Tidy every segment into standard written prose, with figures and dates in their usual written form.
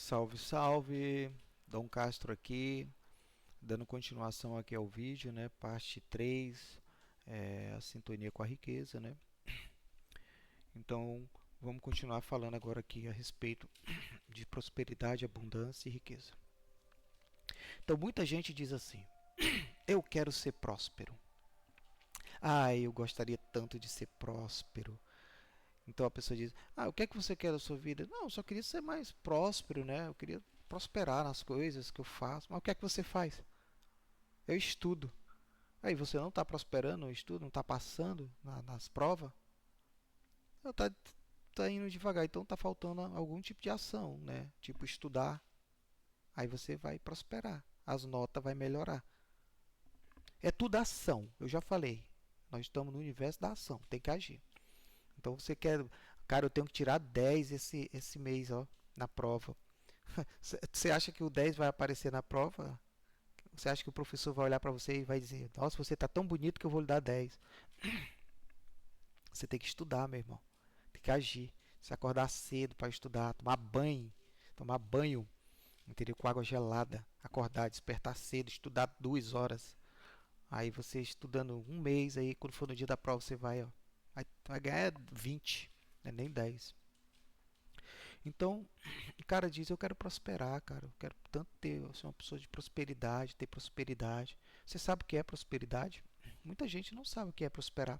Salve, salve! Dom Castro aqui, dando continuação aqui ao vídeo, né? Parte 3, a sintonia com a riqueza, né? Então, vamos continuar falando agora aqui a respeito de prosperidade, abundância e riqueza. Então, muita gente diz assim: eu quero ser próspero. Ah, eu gostaria tanto de ser próspero. Então a pessoa diz: ah, o que é que você quer da sua vida? Não, eu só queria ser mais próspero, né? Eu queria prosperar nas coisas que eu faço. Mas o que é que você faz? Eu estudo. Aí você não está prosperando no estudo, não está passando nas provas, está tá indo devagar, então está faltando algum tipo de ação, né? Tipo estudar. Aí você vai prosperar, as notas vai melhorar. É tudo ação, eu já falei. Nós estamos no universo da ação, tem que agir. Então você quer, cara, eu tenho que tirar 10 esse mês, ó, na prova. Você acha que o 10 vai aparecer na prova? Você acha que o professor vai olhar para você e vai dizer: nossa, você está tão bonito que eu vou lhe dar 10? Você tem que estudar, meu irmão. Tem que agir. Se acordar cedo para estudar, tomar banho, entendeu? Com água gelada, acordar, despertar cedo, estudar 2 horas. Aí você estudando um mês, aí quando for no dia da prova você vai, ó, vai ganhar 20, né? Nem 10. Então, o cara diz: eu quero prosperar, cara. Eu quero tanto ser uma pessoa de prosperidade, ter prosperidade. Você sabe o que é prosperidade? Muita gente não sabe o que é prosperar.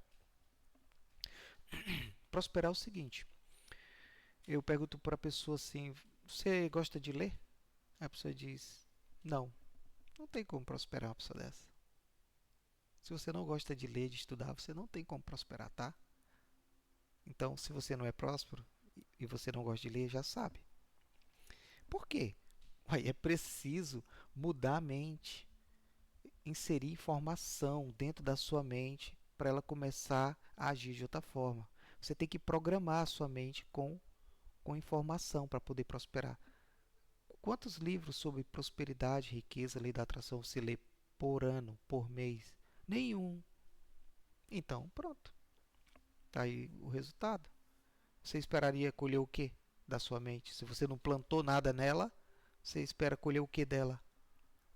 Prosperar é o seguinte: eu pergunto para a pessoa assim: você gosta de ler? A pessoa diz: não. Não tem como prosperar uma pessoa dessa. Se você não gosta de ler, de estudar, você não tem como prosperar, tá? Então, se você não é próspero e você não gosta de ler, já sabe. Por quê? Aí é preciso mudar a mente, inserir informação dentro da sua mente para ela começar a agir de outra forma. Você tem que programar a sua mente com informação para poder prosperar. Quantos livros sobre prosperidade, riqueza, lei da atração você lê por ano, por mês? Nenhum. Então, pronto. Tá aí o resultado. Você esperaria colher o que da sua mente? Se você não plantou nada nela, você espera colher o que dela?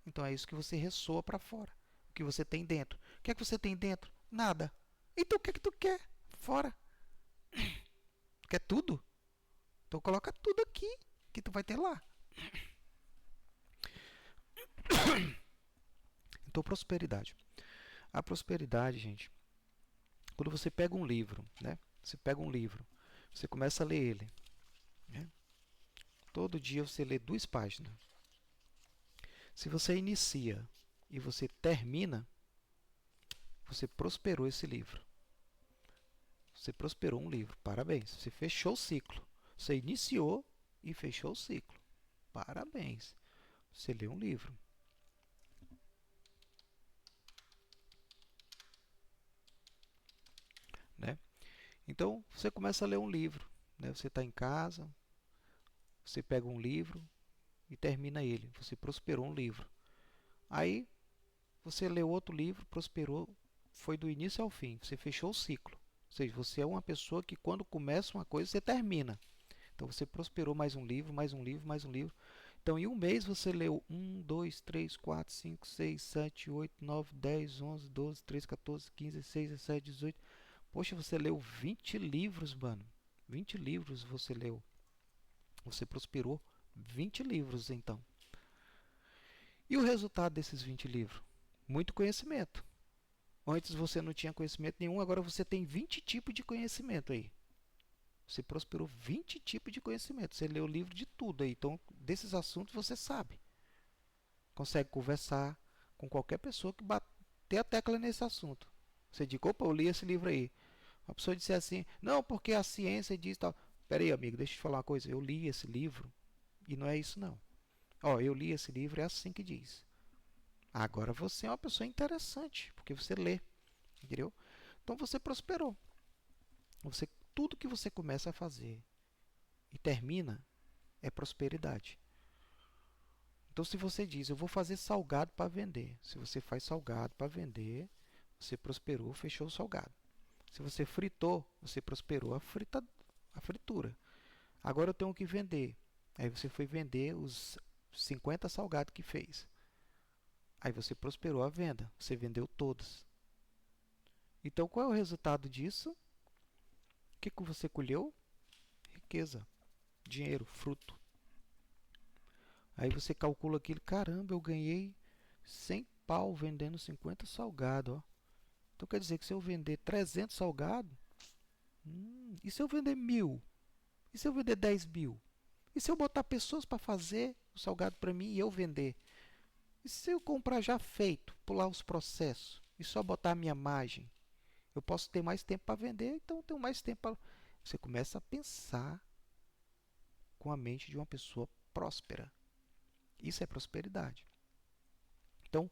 Então é isso que você ressoa para fora. O que você tem dentro. O que é que você tem dentro? Nada. Então o que é que tu quer? Fora. Tu quer tudo? Então coloca tudo aqui que tu vai ter lá. Então prosperidade. A prosperidade, gente, quando você pega um livro, né? Você pega um livro, você começa a ler ele, né? Todo dia você lê 2 páginas. Se você inicia e você termina, você prosperou esse livro. Você prosperou um livro. Parabéns. Você fechou o ciclo. Você iniciou e fechou o ciclo. Parabéns. Você leu um livro. Né? Então, você começa a ler um livro. Né? Você está em casa, você pega um livro e termina ele. Você prosperou um livro. Aí, você leu outro livro, prosperou, foi do início ao fim. Você fechou o ciclo. Ou seja, você é uma pessoa que quando começa uma coisa, você termina. Então você prosperou mais um livro, mais um livro, mais um livro. Então em um mês você leu 1, 2, 3, 4, 5, 6, 7, 8, 9, 10, 11, 12, 13, 14, 15, 16, 17, 18. Poxa, você leu 20 livros, mano. 20 livros você leu. Você prosperou 20 livros, então. E o resultado desses 20 livros? Muito conhecimento. Antes você não tinha conhecimento nenhum, agora você tem 20 tipos de conhecimento aí. Você prosperou 20 tipos de conhecimento. Você leu o livro de tudo aí. Então, desses assuntos você sabe. Consegue conversar com qualquer pessoa que bater a tecla nesse assunto. Você diz: opa, eu li esse livro aí. A pessoa disser assim: não, porque a ciência diz tal. Pera aí, amigo, deixa eu te falar uma coisa. Eu li esse livro e não é isso, não. Ó, eu li esse livro, é assim que diz. Agora você é uma pessoa interessante, porque você lê. Entendeu? Então você prosperou. Tudo que você começa a fazer e termina é prosperidade. Então, se você diz: eu vou fazer salgado para vender, se você faz salgado para vender, você prosperou, fechou o salgado. Se você fritou, você prosperou a fritura. Agora eu tenho que vender. Aí você foi vender os 50 salgados que fez. Aí você prosperou a venda, você vendeu todos. Então qual é o resultado disso? O que você colheu? Riqueza, dinheiro, fruto. Aí você calcula aquilo, caramba, eu ganhei 100 pau vendendo 50 salgados, ó. Então quer dizer que se eu vender 300 salgados, e se eu vender 1000? E se eu vender 10.000? E se eu botar pessoas para fazer o salgado para mim e eu vender? E se eu comprar já feito, pular os processos e só botar a minha margem? Eu posso ter mais tempo para vender, então eu tenho mais tempo para... Você começa a pensar com a mente de uma pessoa próspera. Isso é prosperidade. Então,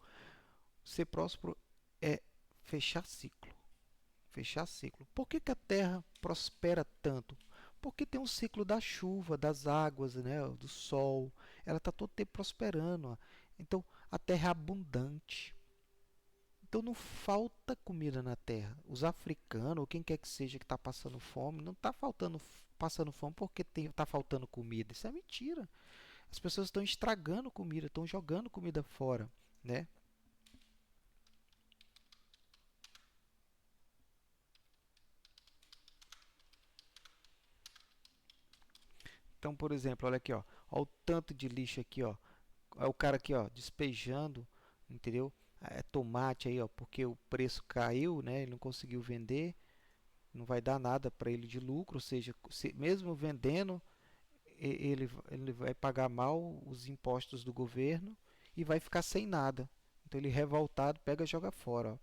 ser próspero é fechar ciclo. Fechar ciclo. Por que a Terra prospera tanto? Porque tem um ciclo da chuva, das águas, né, do sol. Ela está todo tempo prosperando. Ó. Então, a Terra é abundante. Então, não falta comida na Terra. Os africanos, ou quem quer que seja que está passando fome, não está passando fome porque está faltando comida. Isso é mentira. As pessoas estão estragando comida, estão jogando comida fora, né? Então, por exemplo, olha aqui, ó, olha o tanto de lixo aqui, ó. É o cara aqui, ó, despejando, entendeu? É tomate aí, ó, porque o preço caiu, né? Ele não conseguiu vender, não vai dar nada para ele de lucro, ou seja, mesmo vendendo, ele vai pagar mal os impostos do governo e vai ficar sem nada. Então ele revoltado pega e joga fora, ó,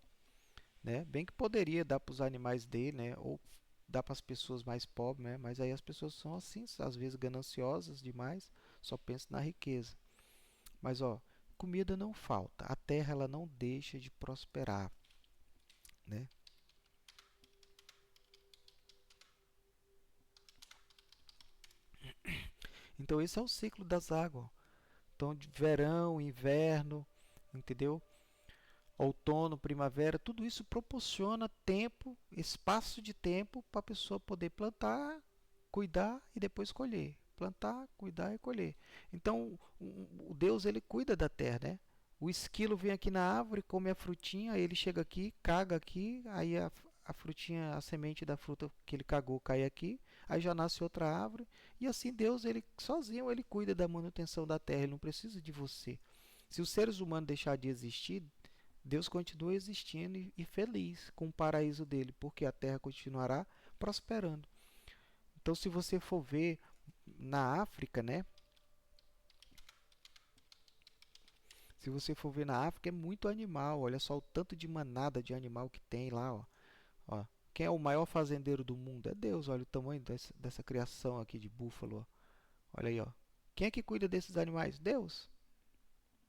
né? Bem que poderia dar para os animais dele, né? Ou dar para as pessoas mais pobres, né? Mas aí as pessoas são assim, às vezes gananciosas demais, só pensam na riqueza. Mas ó, comida não falta, a terra ela não deixa de prosperar, né? Então esse é o ciclo das águas. Então de verão, inverno, entendeu? Outono, primavera, tudo isso proporciona tempo, espaço de tempo para a pessoa poder plantar, cuidar e depois colher. Plantar, cuidar e colher. Então, o Deus ele cuida da terra, né? O esquilo vem aqui na árvore, come a frutinha, aí ele chega aqui, caga aqui, aí a frutinha, a semente da fruta que ele cagou cai aqui, aí já nasce outra árvore, e assim Deus ele sozinho ele cuida da manutenção da terra, ele não precisa de você. Se os seres humanos deixar de existir, Deus continua existindo e feliz com o paraíso dele, porque a terra continuará prosperando. Então, se você for ver na África, né? Se você for ver na África, é muito animal. Olha só o tanto de manada de animal que tem lá, ó. Ó. Quem é o maior fazendeiro do mundo? É Deus. Olha o tamanho dessa criação aqui de búfalo. Ó. Olha aí, ó. Quem é que cuida desses animais? Deus.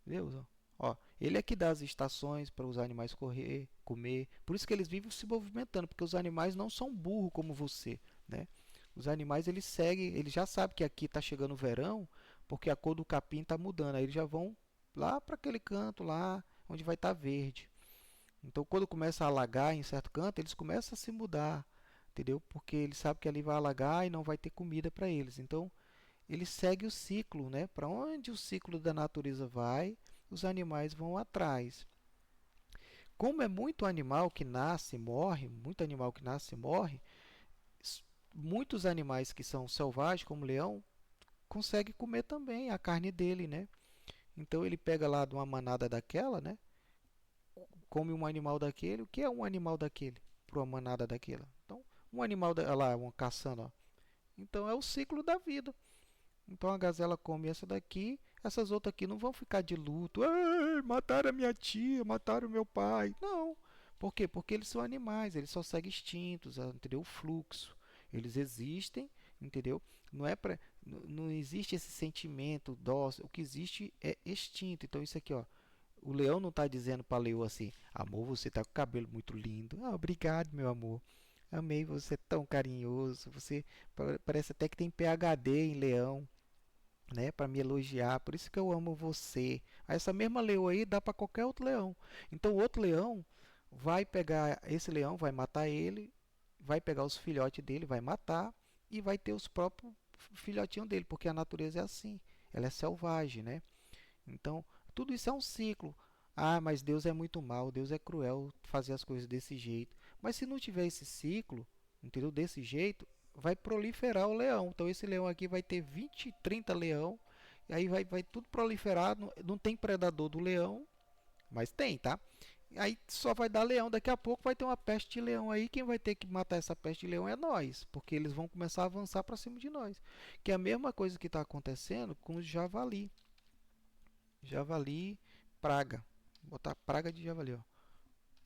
Deus, ó. Ó, ele é que dá as estações para os animais correr, comer. Por isso que eles vivem se movimentando, porque os animais não são burros como você, né? Os animais eles seguem, eles já sabem que aqui está chegando o verão, porque a cor do capim está mudando. Aí eles já vão lá para aquele canto lá onde vai estar verde. Então, quando começa a alagar em certo canto, eles começam a se mudar, entendeu? Porque eles sabem que ali vai alagar e não vai ter comida para eles. Então, ele segue o ciclo, né? Para onde o ciclo da natureza vai, os animais vão atrás. Como é muito animal que nasce e morre, muito animal que nasce e morre, muitos animais que são selvagens, como o leão, conseguem comer também a carne dele, né? Então ele pega lá de uma manada daquela, né? Come um animal daquele. O que é um animal daquele para uma manada daquela? Então, um animal lá, uma caçando, ó. Então é o ciclo da vida. Então a gazela come essa daqui, essas outras aqui não vão ficar de luto. Ei, mataram a minha tia, mataram o meu pai. Não. Por quê? Porque eles são animais, eles só seguem instintos, entendeu? O fluxo. Eles existem, entendeu? Não é para não existe esse sentimento dócil. O que existe é instinto. Então isso aqui, ó, o leão não está dizendo para a leoa assim: "Amor, você está com o cabelo muito lindo". Ah, obrigado, meu amor. Amei você tão carinhoso. Você parece até que tem PhD em leão, né, para me elogiar. Por isso que eu amo você. Essa mesma leoa aí dá para qualquer outro leão. Então o outro leão vai pegar esse leão, vai matar ele, vai pegar os filhotes dele, vai matar e vai ter os próprios filhotinho dele, porque a natureza é assim, ela é selvagem, né? Então, tudo isso é um ciclo. Ah, mas Deus é muito mau, Deus é cruel fazer as coisas desse jeito. Mas se não tiver esse ciclo, entendeu? Desse jeito, vai proliferar o leão. Então, esse leão aqui vai ter 20, 30 leão, e aí vai tudo proliferar. Não, não tem predador do leão, mas tem, tá? Aí só vai dar leão, daqui a pouco vai ter uma peste de leão aí, quem vai ter que matar essa peste de leão é nós, porque eles vão começar a avançar para cima de nós. Que é a mesma coisa que está acontecendo com os javali. Javali praga. Vou botar praga de javali, ó.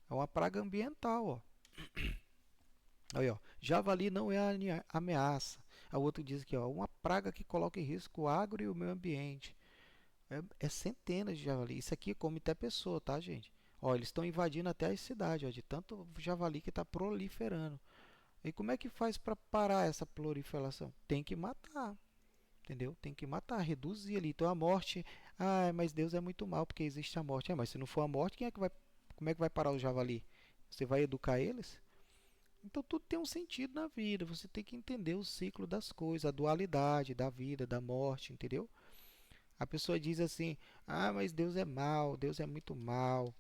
É uma praga ambiental, ó. Aí, ó. Javali não é ameaça. A outro diz aqui, ó, uma praga que coloca em risco o agro e o meio ambiente. É centenas de javali. Isso aqui come até pessoa, tá, gente? Ó, eles estão invadindo até as cidades, ó, de tanto javali que está proliferando. E como é que faz para parar essa proliferação? Tem que matar, entendeu? Tem que matar, reduzir ali. Então a morte, ah, mas Deus é muito mal porque existe a morte. Mas se não for a morte, quem é que vai, como é que vai parar o javali? Você vai educar eles? Então tudo tem um sentido na vida. Você tem que entender o ciclo das coisas, a dualidade da vida, da morte, entendeu? A pessoa diz assim: "Ah, mas Deus é mal, Deus é muito mal.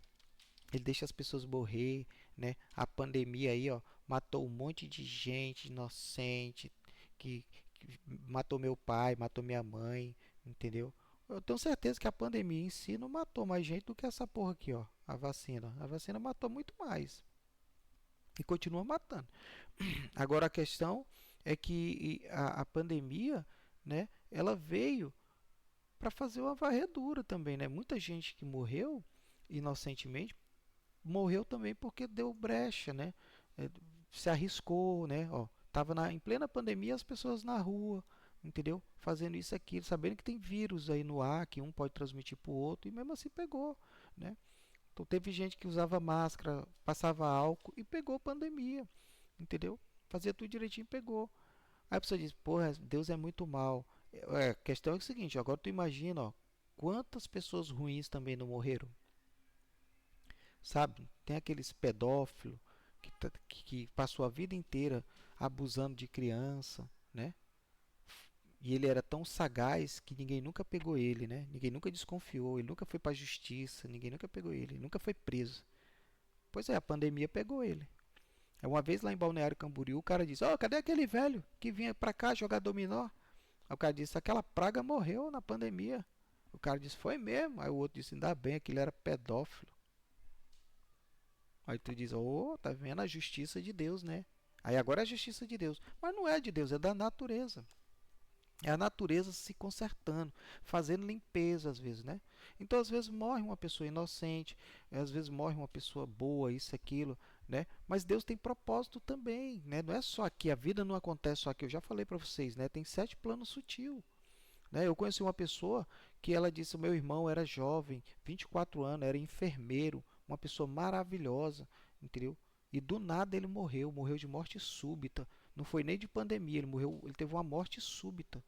Ele deixa as pessoas morrer, né? A pandemia aí, ó, matou um monte de gente inocente, que matou meu pai, matou minha mãe, entendeu? Eu tenho certeza que a pandemia em si não matou mais gente do que essa porra aqui, ó, a vacina. A vacina matou muito mais e continua matando. Agora a questão é que a pandemia, né, ela veio para fazer uma varredura também, né? Muita gente que morreu inocentemente morreu também porque deu brecha, né? É, se arriscou, né? Ó, tava em plena pandemia as pessoas na rua, entendeu? Fazendo isso aqui, sabendo que tem vírus aí no ar, que um pode transmitir para o outro, e mesmo assim pegou, né? Então teve gente que usava máscara, passava álcool e pegou pandemia, entendeu? Fazia tudo direitinho e pegou. Aí a pessoa diz, porra, Deus é muito mal. A questão é o seguinte, agora tu imagina, ó, quantas pessoas ruins também não morreram, sabe? Tem aqueles pedófilos que passou a vida inteira abusando de criança, né? E ele era tão sagaz que ninguém nunca pegou ele, né? Ninguém nunca desconfiou, ele nunca foi para a justiça, ninguém nunca pegou ele nunca foi preso. Pois é, a pandemia pegou ele. Uma vez lá em Balneário Camboriú, o cara disse: "Ó, cadê aquele velho que vinha pra cá jogar dominó?" Aí o cara disse: "Aquela praga morreu na pandemia." O cara disse: "Foi mesmo." Aí o outro disse: "Ainda bem, aquele era pedófilo." Aí tu diz: "Oh, tá vendo a justiça de Deus, né?" Aí agora é a justiça de Deus. Mas não é de Deus, é da natureza. É a natureza se consertando, fazendo limpeza às vezes, né? Então às vezes morre uma pessoa inocente, às vezes morre uma pessoa boa, isso, aquilo, né? Mas Deus tem propósito também, né? Não é só aqui, a vida não acontece só aqui. Eu já falei para vocês, né? Tem 7 planos sutil, né? Eu conheci uma pessoa que ela disse, o meu irmão era jovem, 24 anos, era enfermeiro, uma pessoa maravilhosa, entendeu? E do nada ele morreu, morreu de morte súbita. Não foi nem de pandemia, ele morreu, ele teve uma morte súbita,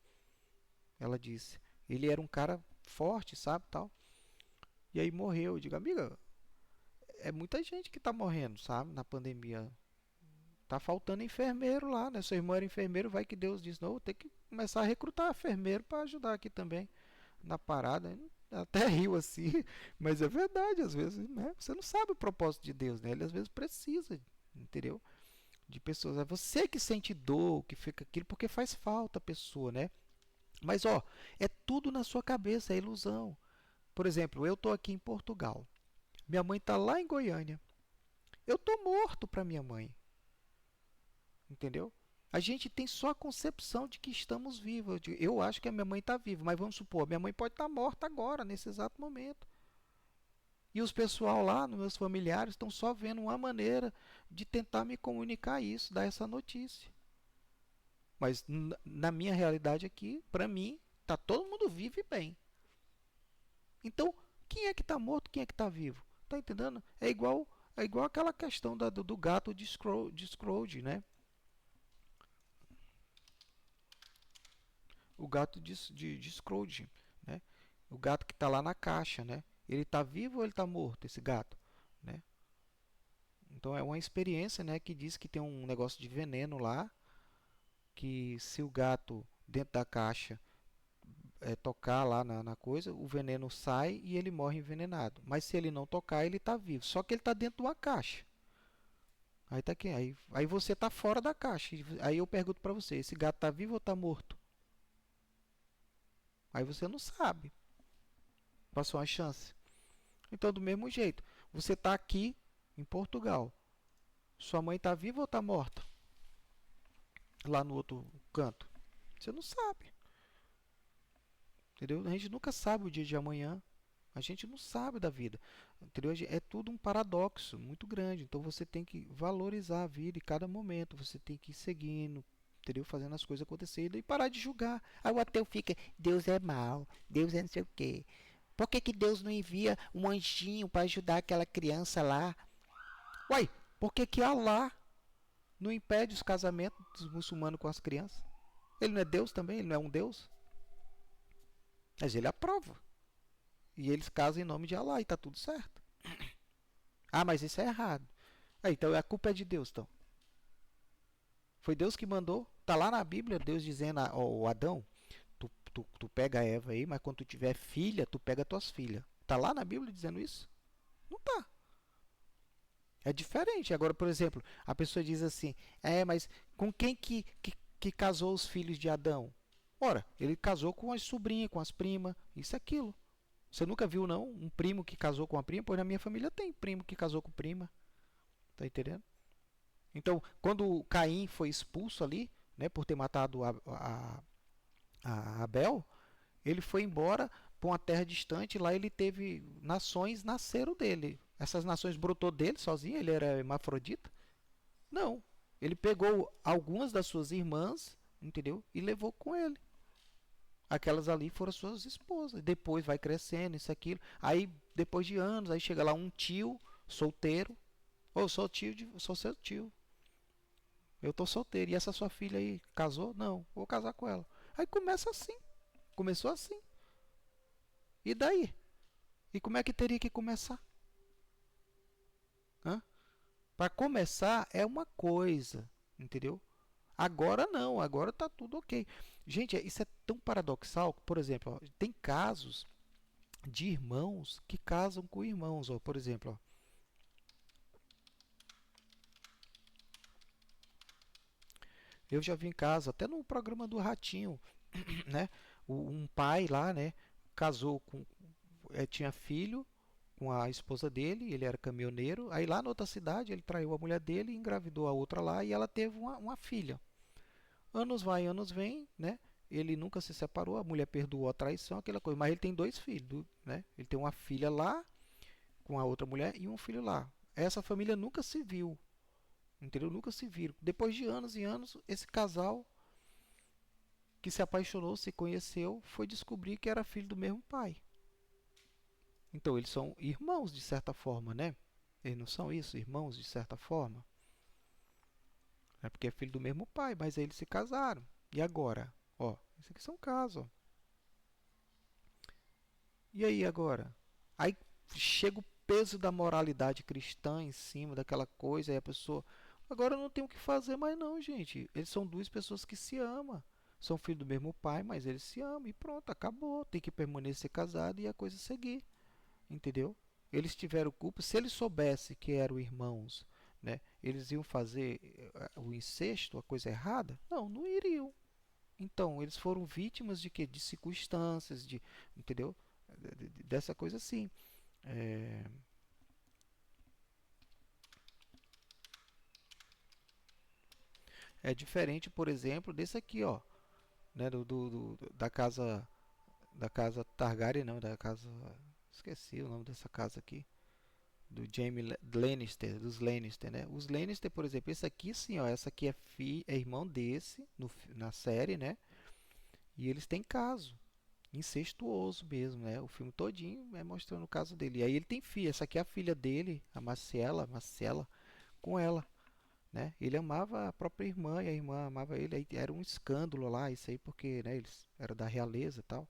ela disse. Ele era um cara forte, sabe, tal. E aí morreu. Eu digo, amiga, é muita gente que tá morrendo, sabe, na pandemia. Tá faltando enfermeiro lá, né? Seu irmão era enfermeiro, vai que Deus diz, não, tem que começar a recrutar enfermeiro para ajudar aqui também na parada. Até riu assim, mas é verdade, às vezes, né? Você não sabe o propósito de Deus, né? Ele às vezes precisa, entendeu? De pessoas. É você que sente dor, que fica aquilo, porque faz falta a pessoa, né? Mas ó, é tudo na sua cabeça, é ilusão. Por exemplo, eu estou aqui em Portugal. Minha mãe está lá em Goiânia. Eu estou morto para minha mãe, entendeu? A gente tem só a concepção de que estamos vivos. Eu acho que a minha mãe está viva, mas vamos supor, minha mãe pode estar morta agora, nesse exato momento. E os pessoal lá, meus familiares, estão só vendo uma maneira de tentar me comunicar isso, dar essa notícia. Mas na minha realidade aqui, para mim, tá todo mundo vivo e bem. Então, quem é que está morto, quem é que está vivo? Tá entendendo? É igual aquela questão do gato de Scrooge, né? O gato de Scrooge, né? O gato que está lá na caixa, né? Ele está vivo ou ele está morto, esse gato, né? Então é uma experiência, né, que diz que tem um negócio de veneno lá, que se o gato dentro da caixa, tocar lá na coisa, o veneno sai e ele morre envenenado. Mas se ele não tocar, ele está vivo. Só que ele está dentro de uma caixa. Aí tá aqui, aí você está fora da caixa. Aí eu pergunto para você, esse gato está vivo ou está morto? Aí você não sabe. Passou uma chance. Então, do mesmo jeito, você está aqui em Portugal. Sua mãe está viva ou está morta? Lá no outro canto. Você não sabe. Entendeu? A gente nunca sabe o dia de amanhã. A gente não sabe da vida. Entendeu? É tudo um paradoxo muito grande. Então você tem que valorizar a vida em cada momento. Você tem que ir seguindo, entendeu? Fazendo as coisas acontecerem e parar de julgar. Aí o ateu fica, Deus é mau, Deus é não sei o quê. Por que, que Deus não envia um anjinho para ajudar aquela criança lá? Uai, por que, que Allah não impede os casamentos dos muçulmanos com as crianças? Ele não é Deus também? Ele não é um Deus? Mas ele aprova. E eles casam em nome de Allah e está tudo certo. Ah, mas isso é errado. Então a culpa é de Deus, então. Foi Deus que mandou. Tá lá na Bíblia, Deus dizendo ao Adão, tu pega a Eva aí, mas quando tu tiver filha, tu pega tuas filhas. Tá lá na Bíblia dizendo isso? Não tá. É diferente. Agora, por exemplo, a pessoa diz assim, mas com quem que casou os filhos de Adão? Ora, ele casou com as sobrinhas, com as primas, isso e aquilo. Você nunca viu, não, um primo que casou com uma prima? Pois na minha família tem primo que casou com prima. Tá entendendo? Então, quando Caim foi expulso ali, né, por ter matado a Abel, ele foi embora para uma terra distante. Lá ele teve nações nasceram dele. Essas nações brotou dele sozinho. Ele era hermafrodita? Não. Ele pegou algumas das suas irmãs, entendeu? E levou com ele. Aquelas ali foram suas esposas. Depois vai crescendo, isso, aquilo. Aí, depois de anos, aí chega lá um tio solteiro. Ô, sou seu tio. Eu tô solteiro. E essa sua filha aí casou? Não, vou casar com ela. Aí começa assim. Começou assim. E daí? E como é que teria que começar? Para começar é uma coisa, entendeu? Agora não, agora tá tudo ok. Gente, isso é tão paradoxal que, por exemplo, ó, tem casos de irmãos que casam com irmãos. Ó, por exemplo, ó, eu já vi em casa, até no programa do Ratinho, né? Um pai lá, né? Casou com, tinha filho com a esposa dele, ele era caminhoneiro. Aí lá na outra cidade ele traiu a mulher dele, engravidou a outra lá e ela teve uma filha. Anos vai, anos vem, né? Ele nunca se separou, a mulher perdoou a traição, aquela coisa. Mas ele tem dois filhos, né? Ele tem uma filha lá com a outra mulher e um filho lá. Essa família nunca se viu, entendeu? Nunca se viram. Depois de anos e anos, esse casal que se apaixonou, se conheceu, foi descobrir que era filho do mesmo pai. Então eles são irmãos de certa forma, né? Eles não são isso, irmãos de certa forma? É porque é filho do mesmo pai, mas aí eles se casaram. E agora? Ó, isso aqui são casos. Ó. E aí agora? Aí chega o peso da moralidade cristã em cima daquela coisa, e a pessoa. Agora eu não tem o que fazer mais não, gente. Eles são duas pessoas que se amam. São filhos do mesmo pai, mas eles se amam e pronto, acabou. Tem que permanecer casado e a coisa seguir. Entendeu? Eles tiveram culpa. Se eles soubessem que eram irmãos, né, eles iam fazer o incesto, a coisa errada? Não, não iriam. Então, eles foram vítimas de quê? De circunstâncias, entendeu? Dessa coisa assim. É, é diferente, por exemplo, desse aqui, ó, né, da casa Targaryen, não, da casa, esqueci o nome dessa casa aqui, do Jaime Lannister, dos Lannister, né? Os Lannister, por exemplo, esse aqui sim, ó, essa aqui é irmão desse na série, né? E eles têm caso incestuoso mesmo, né? O filme todinho é mostrando o caso dele. E aí ele tem filha, essa aqui é a filha dele, a Marcela, com ela, né? Ele amava a própria irmã e a irmã amava ele. Aí era um escândalo lá, isso aí porque, né, eles eram da realeza e tal.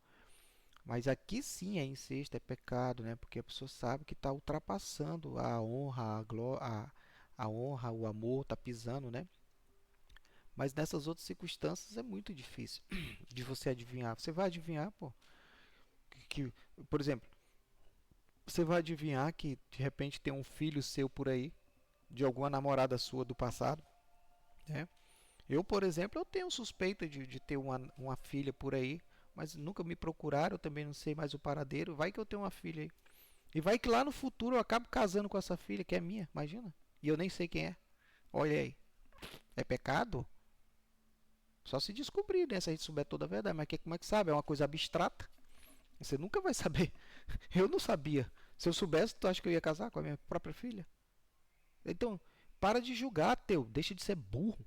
Mas aqui sim é incesto, é pecado, né? Porque a pessoa sabe que está ultrapassando a honra, a honra, o amor, está pisando, né? Mas nessas outras circunstâncias é muito difícil de você adivinhar. Você vai adivinhar, pô, por exemplo, você vai adivinhar que de repente tem um filho seu por aí, de alguma namorada sua do passado, né? Eu, por exemplo, eu tenho suspeita de ter uma filha por aí, mas nunca me procuraram, eu também não sei mais o paradeiro. Vai que eu tenho uma filha aí. E vai que lá no futuro eu acabo casando com essa filha, que é minha, imagina. E eu nem sei quem é. Olha aí. É pecado? Só se descobrir, né? Se a gente souber toda a verdade. Mas como é que sabe? É uma coisa abstrata. Você nunca vai saber. Eu não sabia. Se eu soubesse, tu acha que eu ia casar com a minha própria filha? Então, para de julgar, ateu. Deixa de ser burro.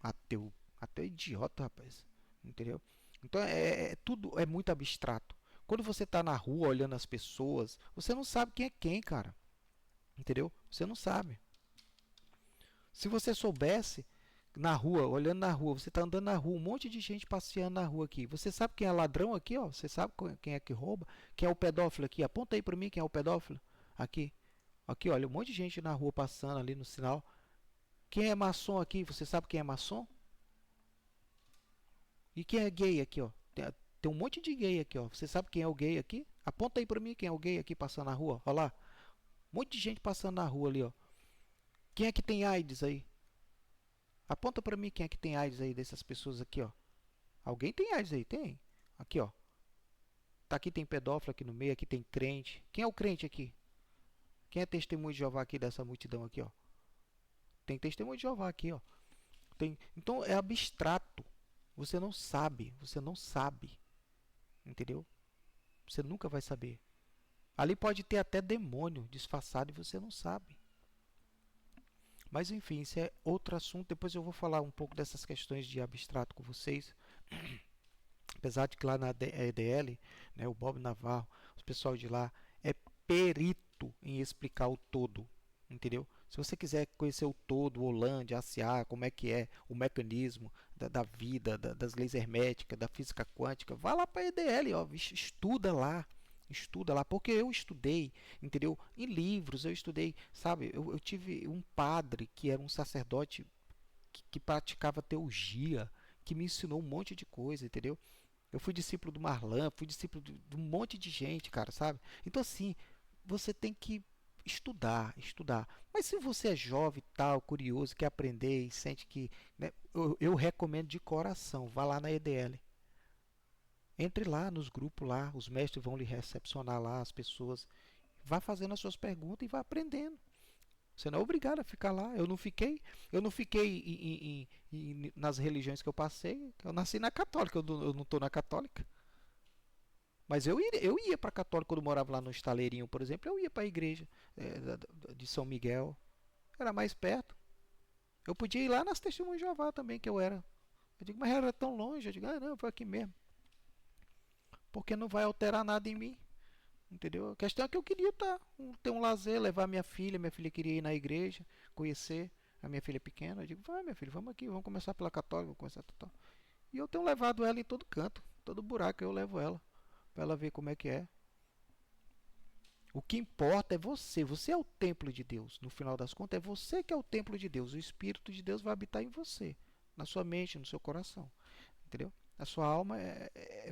Ateu. Ateu é idiota, rapaz. Entendeu? Então, tudo é muito abstrato. Quando você está na rua olhando as pessoas, você não sabe quem é quem, cara. Entendeu? Você não sabe. Se você soubesse, na rua, olhando na rua, você está andando na rua, um monte de gente passeando na rua aqui. Você sabe quem é ladrão aqui, ó? Você sabe quem é que rouba? Quem é o pedófilo aqui? Aponta aí para mim quem é o pedófilo. Aqui. Aqui, olha, um monte de gente na rua passando ali no sinal. Quem é maçom aqui? Você sabe quem é maçom? E quem é gay aqui, ó? Tem um monte de gay aqui, ó. Você sabe quem é o gay aqui? Aponta aí para mim quem é o gay aqui passando na rua. Olha lá. Um monte de gente passando na rua ali, ó. Quem é que tem AIDS aí? Aponta para mim quem é que tem AIDS aí dessas pessoas aqui, ó. Alguém tem AIDS aí? Tem. Aqui, ó. Tá, aqui tem pedófilo aqui no meio, aqui tem crente. Quem é o crente aqui? Quem é testemunho de Jeová aqui dessa multidão aqui, ó? Tem testemunho de Jeová aqui, ó. Tem. Então é abstrato. Você não sabe, você não sabe. Entendeu? Você nunca vai saber. Ali pode ter até demônio disfarçado e você não sabe. Mas enfim, isso é outro assunto. Depois eu vou falar um pouco dessas questões de abstrato com vocês. Apesar de que lá na EDL, né, o Bob Navarro, o pessoal de lá é perito em explicar o todo, entendeu? Se você quiser conhecer o todo, Holândia, ACA, como é que é o mecanismo da vida, das leis herméticas, da física quântica, vá lá para a EDL, ó, estuda lá. Estuda lá, porque eu estudei, entendeu? Em livros, eu estudei, sabe? Eu tive um padre que era um sacerdote que praticava teologia, que me ensinou um monte de coisa, entendeu? Eu fui discípulo do Marlan, fui discípulo de um monte de gente, cara, sabe? Então, assim, você tem que estudar, estudar. Mas se você é jovem, tal, curioso, quer aprender e sente que, né, eu recomendo de coração, vá lá na EDL. Entre lá nos grupos lá, os mestres vão lhe recepcionar lá, as pessoas. Vá fazendo as suas perguntas e vá aprendendo. Você não é obrigado a ficar lá. Eu não fiquei nas religiões que eu passei. Eu nasci na católica, eu não estou na católica. Mas eu ia para a católica quando eu morava lá no Estaleirinho, por exemplo. Eu ia para a igreja de São Miguel. Era mais perto. Eu podia ir lá nas Testemunhas de Jeová também, que eu era. Eu digo, mas era tão longe. Eu digo, ah, não, eu vou aqui mesmo. Porque não vai alterar nada em mim. Entendeu? A questão é que eu queria ter um lazer, levar minha filha queria ir na igreja, conhecer a minha filha pequena. Eu digo, vai minha filha, vamos aqui, vamos começar pela católica, vamos começar tal. E eu tenho levado ela em todo canto, todo buraco eu levo ela, para ela ver como é que é. O que importa é você é o templo de Deus. No final das contas, é você que é o templo de Deus. O Espírito de Deus vai habitar em você, na sua mente, no seu coração. Entendeu? A sua alma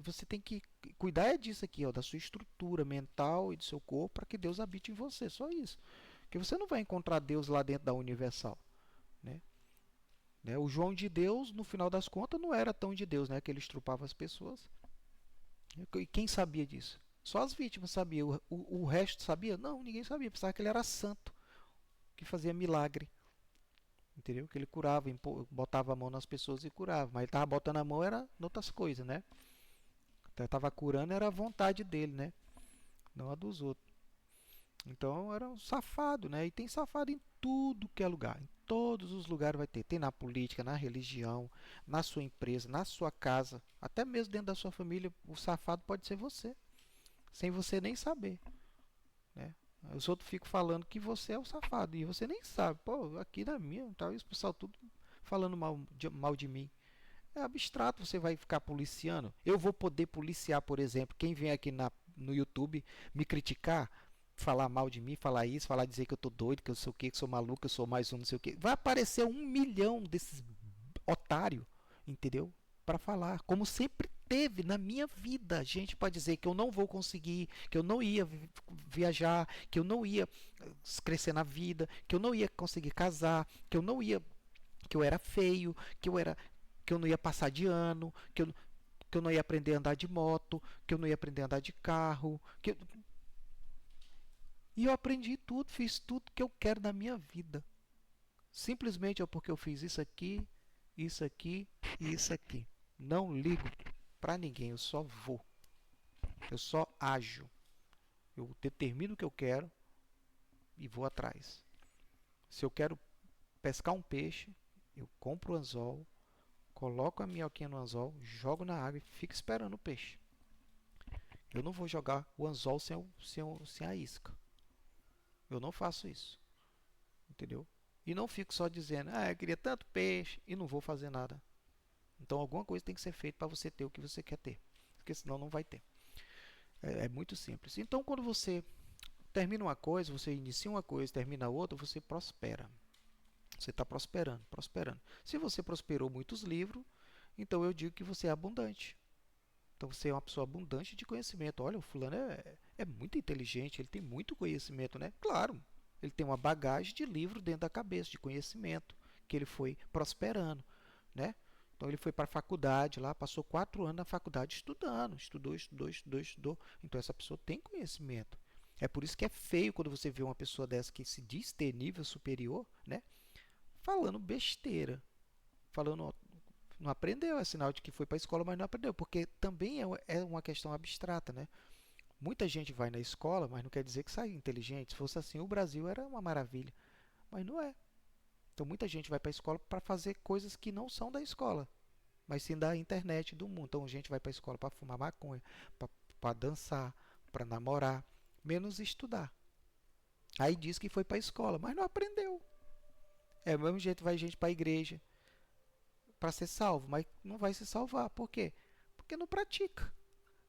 você tem que cuidar disso aqui, ó, da sua estrutura mental e do seu corpo para que Deus habite em você, só isso. Porque você não vai encontrar Deus lá dentro da Universal, né? O João de Deus, no final das contas, não era tão de Deus, né? Que ele estrupava as pessoas. E quem sabia disso? Só as vítimas sabiam. O resto sabia? Não, ninguém sabia. Pensava que ele era santo, que fazia milagre. Entendeu? Que ele curava, botava a mão nas pessoas e curava. Mas ele estava botando a mão era em outras coisas, né? Então, estava curando era a vontade dele, né? Não a dos outros. Então era um safado, né? E tem safado em tudo que é lugar. Em todos os lugares vai ter. Tem na política, na religião, na sua empresa, na sua casa. Até mesmo dentro da sua família, o safado pode ser você. Sem você nem saber, né? Os outros ficam falando que você é o safado. E você nem sabe. Pô, aqui na minha, tá, o pessoal tudo falando mal de mim. É abstrato, você vai ficar policiando. Eu vou poder policiar, por exemplo, quem vem aqui no YouTube me criticar, falar mal de mim, falar isso, dizer que eu tô doido, que eu sei o que, que sou maluco, que eu sou mais um, não sei o que. Vai aparecer 1 milhão desses otário, entendeu? Para falar, como sempre teve na minha vida, gente para dizer que eu não vou conseguir, que eu não ia viajar, que eu não ia crescer na vida, que eu não ia conseguir casar, que eu não ia, que eu era feio, que eu não ia passar de ano, que eu não ia aprender a andar de moto, que eu não ia aprender a andar de carro, e eu aprendi tudo, fiz tudo que eu quero na minha vida. Simplesmente é porque eu fiz isso aqui e isso aqui. Não ligo para ninguém, eu só vou. Eu só ajo. Eu determino o que eu quero e vou atrás. Se eu quero pescar um peixe, eu compro o anzol, coloco a minhoquinha no anzol, jogo na água e fico esperando o peixe. Eu não vou jogar o anzol sem a isca. Eu não faço isso. Entendeu? E não fico só dizendo, eu queria tanto peixe e não vou fazer nada. Então alguma coisa tem que ser feita para você ter o que você quer ter. Porque senão não vai ter. É muito simples. Então quando você termina uma coisa, você inicia uma coisa, termina outra, você prospera. Você está prosperando, prosperando. Se você prosperou muitos livros, então eu digo que você é abundante. Então você é uma pessoa abundante de conhecimento. Olha, o fulano é muito inteligente, ele tem muito conhecimento, né? Claro, ele tem uma bagagem de livro dentro da cabeça, de conhecimento, que ele foi prosperando, né? Então ele foi para a faculdade lá, passou 4 anos na faculdade estudando, estudou. Então essa pessoa tem conhecimento. É por isso que é feio quando você vê uma pessoa dessa que se diz ter nível superior, né? Falando besteira, falando não aprendeu, é sinal de que foi para a escola, mas não aprendeu, porque também é uma questão abstrata, né? Muita gente vai na escola, mas não quer dizer que sai inteligente. Se fosse assim, o Brasil era uma maravilha, mas não é. Então muita gente vai para a escola para fazer coisas que não são da escola, mas sim da internet, do mundo. Então a gente vai para a escola para fumar maconha, para dançar, para namorar, menos estudar. Aí diz que foi para a escola, mas não aprendeu. É, do mesmo jeito vai gente para a igreja para ser salvo, mas não vai se salvar. Por quê? Porque não pratica.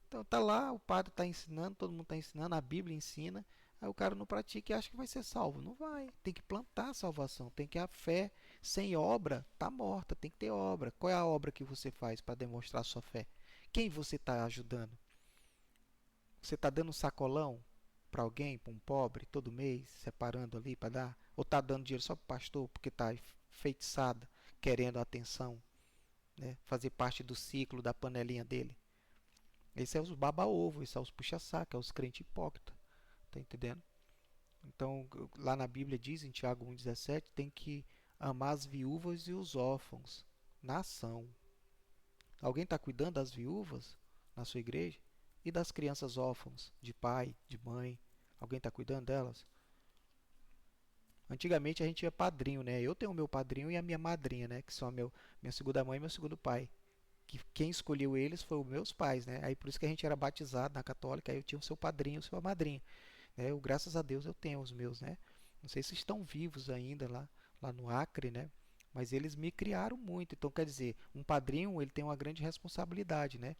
Então tá lá, o padre está ensinando, todo mundo está ensinando, a Bíblia ensina, aí o cara não pratica e acha que vai ser salvo. Não vai. Tem que plantar a salvação, tem que a fé sem obra está morta, tem que ter obra. Qual é a obra que você faz para demonstrar sua fé? Quem você está ajudando? Você está dando um sacolão para alguém, para um pobre, todo mês, separando ali para dar? Ou está dando dinheiro só para o pastor porque está enfeitiçada, querendo atenção, né? Fazer parte do ciclo da panelinha dele? Esse é os baba-ovo, esse é os puxa-saco, é os crentes hipócritas. Tá entendendo? Então, lá na Bíblia diz, em Tiago 1,17, tem que amar as viúvas e os órfãos na ação. Alguém está cuidando das viúvas na sua igreja? E das crianças órfãs, de pai, de mãe? Alguém está cuidando delas? Antigamente a gente tinha padrinho, né? Eu tenho o meu padrinho e a minha madrinha, né? Que são minha segunda mãe e meu segundo pai. Que quem escolheu eles foi os meus pais, né? Aí por isso que a gente era batizado na católica, aí eu tinha o seu padrinho, a sua madrinha, né? Eu, graças a Deus eu tenho os meus, né? Não sei se estão vivos ainda lá no Acre, né? Mas eles me criaram muito. Então, quer dizer, um padrinho, ele tem uma grande responsabilidade, né?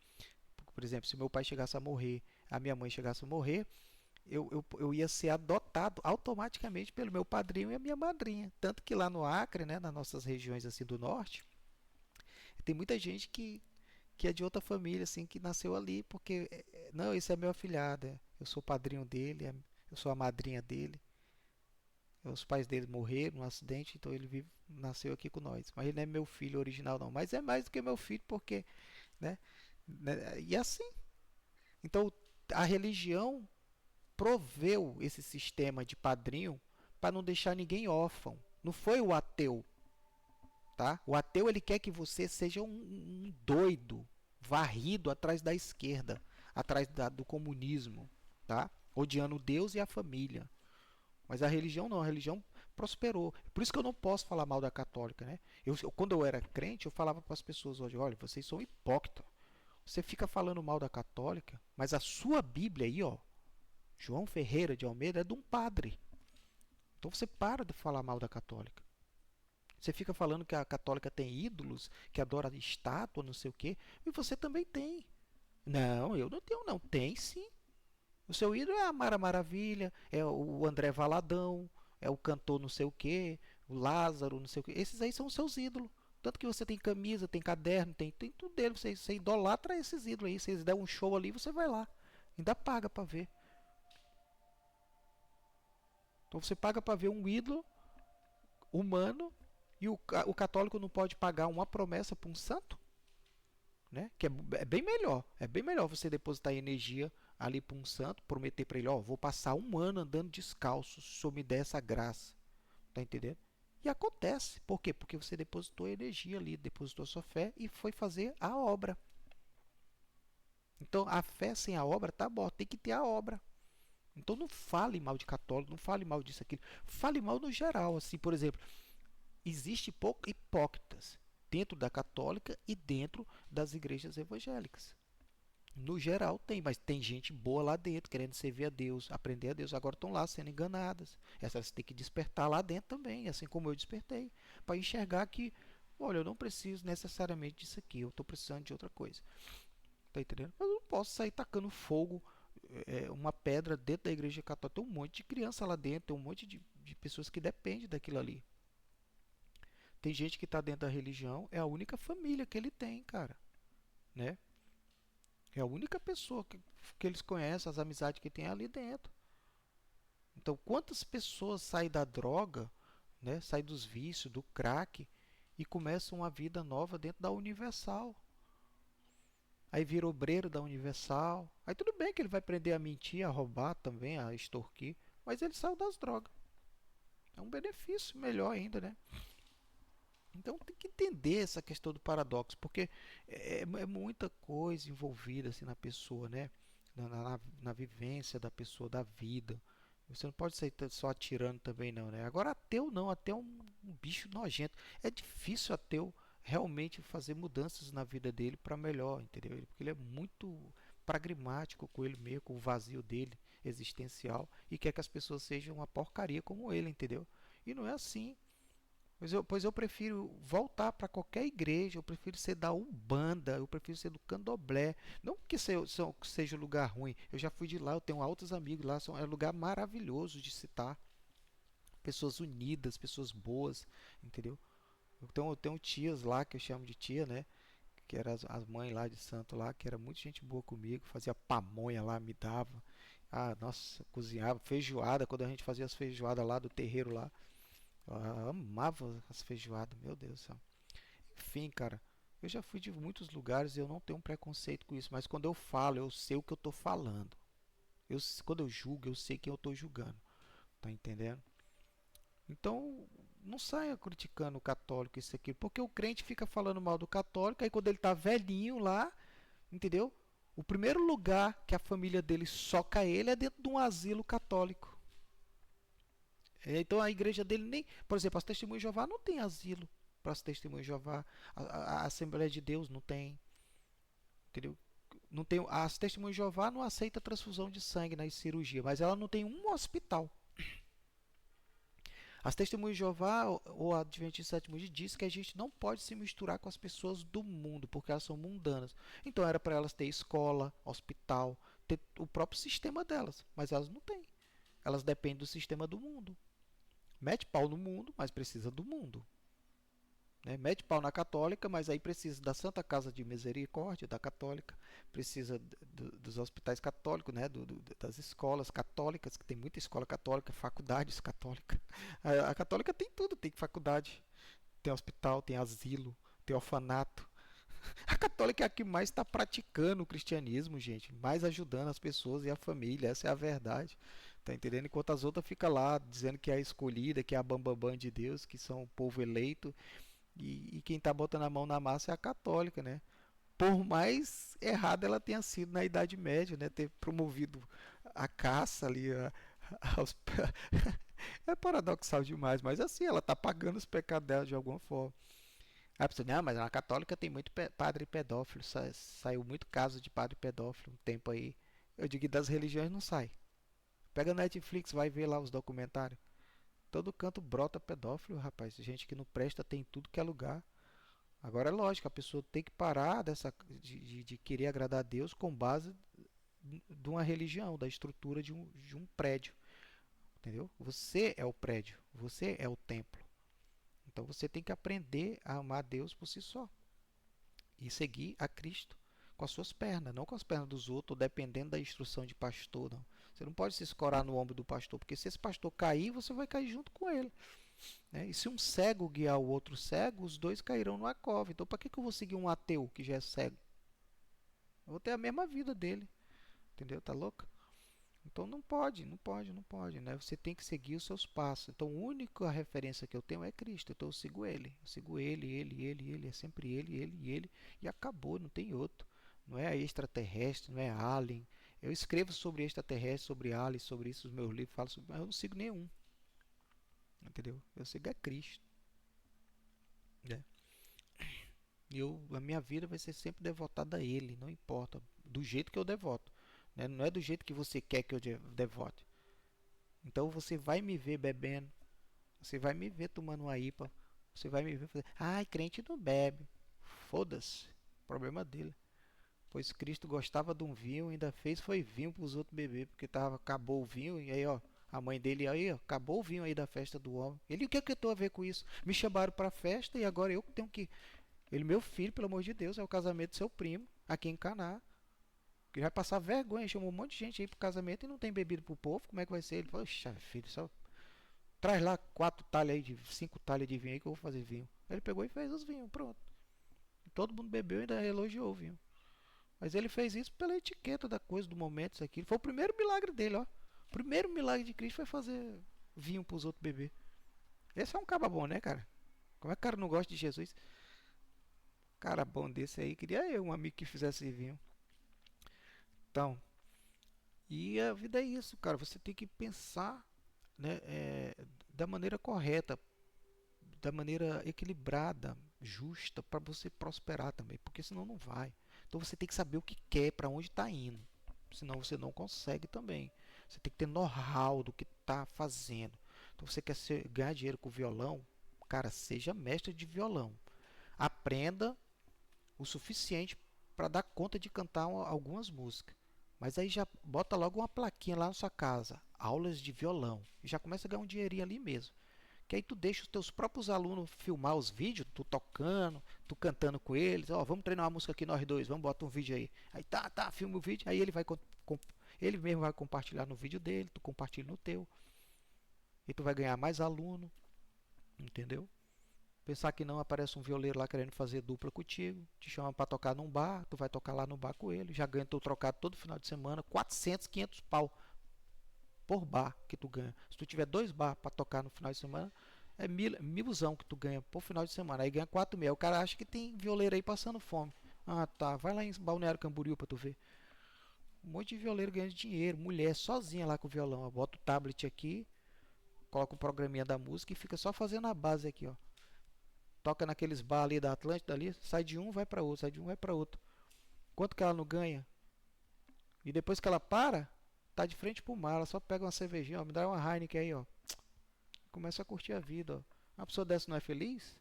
Por exemplo, se meu pai chegasse a morrer, a minha mãe chegasse a morrer, eu ia ser adotado automaticamente pelo meu padrinho e a minha madrinha. Tanto que lá no Acre, né, nas nossas regiões assim do norte, tem muita gente que é de outra família, assim, que nasceu ali, porque, não, esse é meu afilhado, eu sou o padrinho dele, eu sou a madrinha dele. Os pais dele morreram num acidente, então ele nasceu aqui com nós. Mas ele não é meu filho original, não. Mas é mais do que meu filho, porque, né? E assim. Então, a religião proveu esse sistema de padrinho para não deixar ninguém órfão. Não foi o ateu, tá? O ateu ele quer que você seja um doido, varrido atrás da esquerda, atrás do comunismo, tá? Odiando Deus e a família. Mas a religião não, a religião prosperou. Por isso que eu não posso falar mal da católica, né? Quando eu era crente, eu falava para as pessoas hoje, olha, vocês são hipócritas. Você fica falando mal da católica, mas a sua Bíblia aí, ó, João Ferreira de Almeida é de um padre. Então você para de falar mal da católica. Você fica falando que a católica tem ídolos, que adora estátua, não sei o quê, e você também tem. Não, eu não tenho não. Tem sim. O seu ídolo é a Mara Maravilha, é o André Valadão, é o cantor não sei o quê, o Lázaro, não sei o quê. Esses aí são os seus ídolos. Tanto que você tem camisa, tem caderno, tem tudo dele. Você idolatra esses ídolos aí. Se eles der um show ali, você vai lá. Ainda paga para ver. Então você paga para ver um ídolo humano e o católico não pode pagar uma promessa para um santo, né? Que é bem melhor. É bem melhor você depositar energia ali para um santo, prometer para ele, ó, vou passar um ano andando descalço, se o senhor me der essa graça. Tá entendendo? E acontece. Por quê? Porque você depositou energia ali, depositou sua fé e foi fazer a obra. Então, a fé sem a obra tá bom, tem que ter a obra. Então, não fale mal de católico, não fale mal disso, aquilo. Fale mal no geral. Assim, por exemplo, existe pouco hipócritas dentro da católica e dentro das igrejas evangélicas. No geral tem, mas tem gente boa lá dentro, querendo servir a Deus, aprender a Deus. Agora estão lá sendo enganadas. Essas tem que despertar lá dentro também, assim como eu despertei, para enxergar que, olha, eu não preciso necessariamente disso aqui, eu estou precisando de outra coisa. Tá entendendo? Mas eu não posso sair tacando fogo, uma pedra dentro da igreja católica. Tem um monte de criança lá dentro, tem um monte de pessoas que dependem daquilo ali. Tem gente que está dentro da religião, é a única família que ele tem, cara, né? É a única pessoa que eles conhecem, as amizades que tem ali dentro. Então, quantas pessoas saem da droga, né, saem dos vícios, do crack e começam uma vida nova dentro da Universal? Aí vira obreiro da Universal. Aí tudo bem que ele vai aprender a mentir, a roubar também, a extorquir, mas ele saiu das drogas. É um benefício melhor ainda, né? Então tem que entender essa questão do paradoxo, porque é muita coisa envolvida assim, na pessoa, né? Na vivência da pessoa, da vida. Você não pode sair só atirando também não, né? Agora ateu não, ateu é um bicho nojento. É difícil ateu realmente fazer mudanças na vida dele para melhor, entendeu? Porque ele é muito pragmático com ele mesmo, com o vazio dele existencial e quer que as pessoas sejam uma porcaria como ele, entendeu? E não é assim. Pois eu prefiro voltar para qualquer igreja, eu prefiro ser da Umbanda, eu prefiro ser do Candomblé. Não que seja um lugar ruim, eu já fui de lá, eu tenho altos amigos lá, é um lugar maravilhoso de se estar. Pessoas unidas, pessoas boas, entendeu? Então eu tenho tias lá, que eu chamo de tia, né? Que eram as mães lá de santo lá, que era muito gente boa comigo, fazia pamonha lá, me dava. Ah, nossa, cozinhava, feijoada, quando a gente fazia as feijoadas lá do terreiro lá. Eu amava as feijoadas, meu Deus do céu. Enfim, cara, eu já fui de muitos lugares e eu não tenho um preconceito com isso, mas quando eu falo, eu sei o que eu tô falando. Quando eu julgo, eu sei quem eu tô julgando, tá entendendo? Então, não saia criticando o católico isso aqui, porque o crente fica falando mal do católico, aí quando ele tá velhinho lá, entendeu? O primeiro lugar que a família dele soca ele é dentro de um asilo católico. Então a igreja dele nem. Por exemplo, as Testemunhas de Jeová não tem asilo para as Testemunhas de Jeová. A Assembleia de Deus não tem. Entendeu? Não tem, as Testemunhas de Jeová não aceita transfusão de sangue nas cirurgias, mas ela não tem um hospital. As Testemunhas de Jeová ou a Adventista Sétimo Dia diz que a gente não pode se misturar com as pessoas do mundo, porque elas são mundanas. Então era para elas ter escola, hospital, ter o próprio sistema delas, mas elas não têm. Elas dependem do sistema do mundo. Mete pau no mundo, mas precisa do mundo. Né? Mete pau na católica, mas aí precisa da Santa Casa de Misericórdia, da católica, precisa dos hospitais católicos, né? Das escolas católicas, que tem muita escola católica, faculdades católicas. A católica tem tudo, tem faculdade, tem hospital, tem asilo, tem orfanato. A católica é a que mais está praticando o cristianismo, gente, mais ajudando as pessoas e a família, essa é a verdade. Tá entendendo? Enquanto as outras ficam lá dizendo que é a escolhida, que é a bambambam de Deus, que são o povo eleito, e quem está botando a mão na massa é a católica, né? Por mais errada ela tenha sido na Idade Média, né? Ter promovido a caça ali, aos... é paradoxal demais, mas assim, ela está pagando os pecados dela de alguma forma. Aí a pessoa, não, mas na católica tem muito padre pedófilo, saiu muito caso de padre pedófilo um tempo aí. Eu digo que das religiões não sai. Pega a Netflix, vai ver lá os documentários. Todo canto brota pedófilo, rapaz. Gente que não presta tem tudo que é lugar. Agora é lógico, a pessoa tem que parar de querer agradar a Deus com base de uma religião, da estrutura de um prédio. Entendeu? Você é o prédio, você é o templo. Então você tem que aprender a amar Deus por si só e seguir a Cristo com as suas pernas, não com as pernas dos outros, ou dependendo da instrução de pastor, não. Você não pode se escorar no ombro do pastor, porque se esse pastor cair, você vai cair junto com ele, né? E se um cego guiar o outro cego, os dois cairão numa cova. Então, para que eu vou seguir um ateu que já é cego? Eu vou ter a mesma vida dele, entendeu? Tá louco? Então não pode, não pode, não pode, né? Você tem que seguir os seus passos. Então a única referência que eu tenho é Cristo. Então eu sigo ele. Eu sigo ele, é sempre ele e acabou, não tem outro. Não é extraterrestre, não é alien. Eu escrevo sobre extraterrestre, sobre alien, sobre isso, os meus livros falam sobre, mas eu não sigo nenhum, entendeu? Eu sigo é Cristo, né? E a minha vida vai ser sempre devotada a ele, não importa do jeito que eu devoto, né? Não é do jeito que você quer que eu devote. Então você vai me ver bebendo, você vai me ver tomando uma IPA, você vai me ver fazer, ai, crente não bebe. Foda-se, problema dele. Pois Cristo gostava de um vinho, ainda fez foi vinho para os outros beber, porque acabou o vinho, e aí ó, a mãe dele aí, ó, acabou o vinho aí da festa do homem. Ele, o que é que eu tô a ver com isso? Me chamaram para a festa e agora eu tenho que. Ele, meu filho, pelo amor de Deus, é o casamento do seu primo, aqui em Caná. Que vai passar vergonha, chamou um monte de gente aí pro casamento e não tem bebida pro povo, como é que vai ser? Ele falou, poxa, filho, só traz lá 4 talhas aí, 5 talhas de vinho aí que eu vou fazer vinho. Ele pegou e fez os vinhos, pronto. Todo mundo bebeu e ainda elogiou o vinho. Mas ele fez isso pela etiqueta da coisa, do momento, isso aqui. Foi o primeiro milagre dele, ó. O primeiro milagre de Cristo foi fazer vinho pros outros beber. Esse é um caba bom, né, cara? Como é que o cara não gosta de Jesus? Cara bom desse aí, queria eu, um amigo que fizesse vinho. Então, e a vida é isso, cara. Você tem que pensar, né, da maneira correta, da maneira equilibrada, justa, para você prosperar também, porque senão não vai. Então você tem que saber o que quer, para onde está indo, senão você não consegue também. Você tem que ter know-how do que está fazendo. Então você quer ganhar dinheiro com violão, cara, seja mestre de violão. Aprenda o suficiente para dar conta de cantar algumas músicas. Mas aí já bota logo uma plaquinha lá na sua casa, aulas de violão, e já começa a ganhar um dinheirinho ali mesmo. Que aí tu deixa os teus próprios alunos filmar os vídeos, tu tocando, tu cantando com eles, ó, vamos treinar uma música aqui nós dois, vamos botar um vídeo aí. Aí tá, filma o vídeo, aí ele mesmo vai compartilhar no vídeo dele, tu compartilha no teu, e tu vai ganhar mais aluno, entendeu? Pensar que não aparece um violeiro lá querendo fazer dupla contigo, te chama para tocar num bar, tu vai tocar lá no bar com ele, já ganha teu trocado todo final de semana, 400, 500 pau por bar que tu ganha. Se tu tiver 2 bar para tocar no final de semana, é milzão que tu ganha por final de semana. Aí ganha 4 mil. O cara acha que tem violeiro aí passando fome. Ah, tá. Vai lá em Balneário Camboriú pra tu ver. Um monte de violeiro ganhando dinheiro. Mulher sozinha lá com o violão. Ó. Bota o tablet aqui, coloca o programinha da música e fica só fazendo a base aqui, ó. Toca naqueles bar ali da Atlântida ali, sai de um, vai para outro, sai de um, vai para outro. Quanto que ela não ganha? E depois que ela para, tá de frente pro mar, ela só pega uma cervejinha, ó, me dá uma Heineken aí, ó. Começa a curtir a vida, ó. Uma pessoa dessa não é feliz?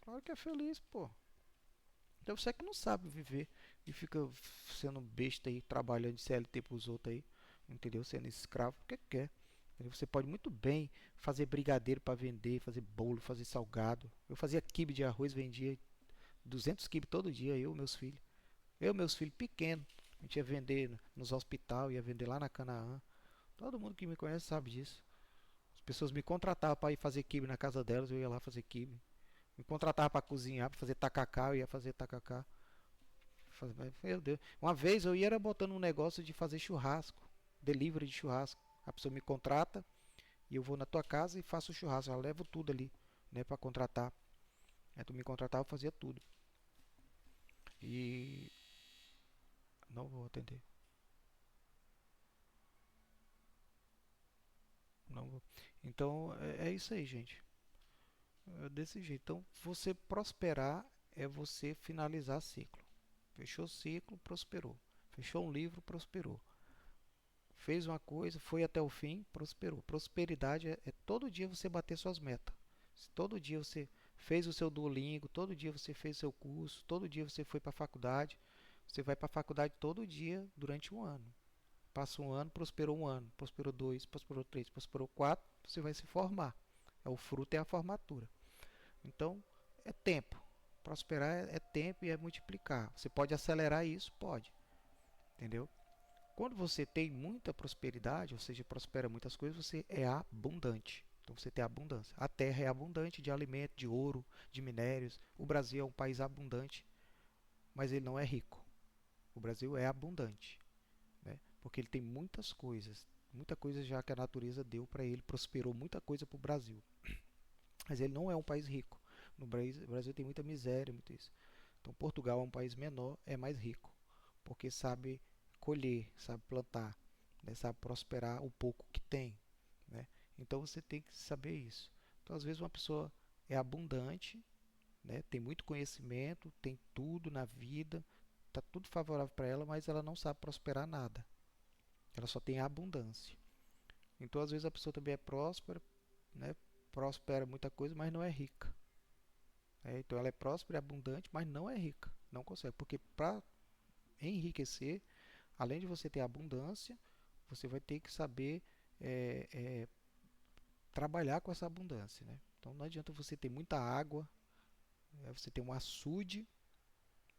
Claro que é feliz, pô. Então você é que não sabe viver e fica sendo besta aí, trabalhando de CLT pros outros aí, entendeu? Sendo escravo, o que quer. Você pode muito bem fazer brigadeiro para vender, fazer bolo, fazer salgado. Eu fazia quibe de arroz, vendia 200 quibe todo dia, eu e meus filhos. Eu e meus filhos pequenos. A gente ia vender nos hospital, ia vender lá na Canaã. Todo mundo que me conhece sabe disso. As pessoas me contratavam para ir fazer quibe na casa delas, eu ia lá fazer quibe. Me contratavam para cozinhar, para fazer tacacá, eu ia fazer tacacá. Meu Deus. Uma vez eu ia era botando um negócio de fazer churrasco, delivery de churrasco. A pessoa me contrata e eu vou na tua casa e faço o churrasco. Eu levo tudo ali, né, para contratar. Aí tu me contratava, eu fazia tudo. E não vou atender. Não vou. Então é isso aí, gente. É desse jeito. Então, você prosperar é você finalizar ciclo. Fechou o ciclo, prosperou. Fechou um livro, prosperou. Fez uma coisa, foi até o fim, prosperou. Prosperidade é todo dia você bater suas metas. Se todo dia você fez o seu Duolingo, todo dia você fez o seu curso, todo dia você foi para a faculdade, você vai para a faculdade todo dia durante um ano. Passa um ano, prosperou dois, prosperou três, prosperou quatro, você vai se formar. É o fruto é a formatura. Então, é tempo. Prosperar é tempo e é multiplicar. Você pode acelerar isso? Pode. Entendeu? Quando você tem muita prosperidade, ou seja, prospera muitas coisas, você é abundante. Então você tem abundância. A terra é abundante de alimento, de ouro, de minérios. O Brasil é um país abundante, mas ele não é rico. O Brasil é abundante, né? Porque ele tem muita coisa já que a natureza deu para ele, prosperou muita coisa para o Brasil. Mas ele não é um país rico. No Brasil tem muita miséria, muito isso. Então Portugal é um país menor, é mais rico, porque sabe colher, sabe plantar, né? Sabe prosperar o pouco que tem, né? Então você tem que saber isso. Então às vezes uma pessoa é abundante, né? Tem muito conhecimento, tem tudo na vida, está tudo favorável para ela, mas ela não sabe prosperar nada. Ela só tem abundância. Então às vezes a pessoa também é próspera, né? Prospera muita coisa, mas não é rica. Então ela é próspera e abundante, mas não é rica. Não consegue, porque para enriquecer, além de você ter abundância, você vai ter que saber é, é, trabalhar com essa abundância, né? Então não adianta você ter muita água, né? Você ter um açude,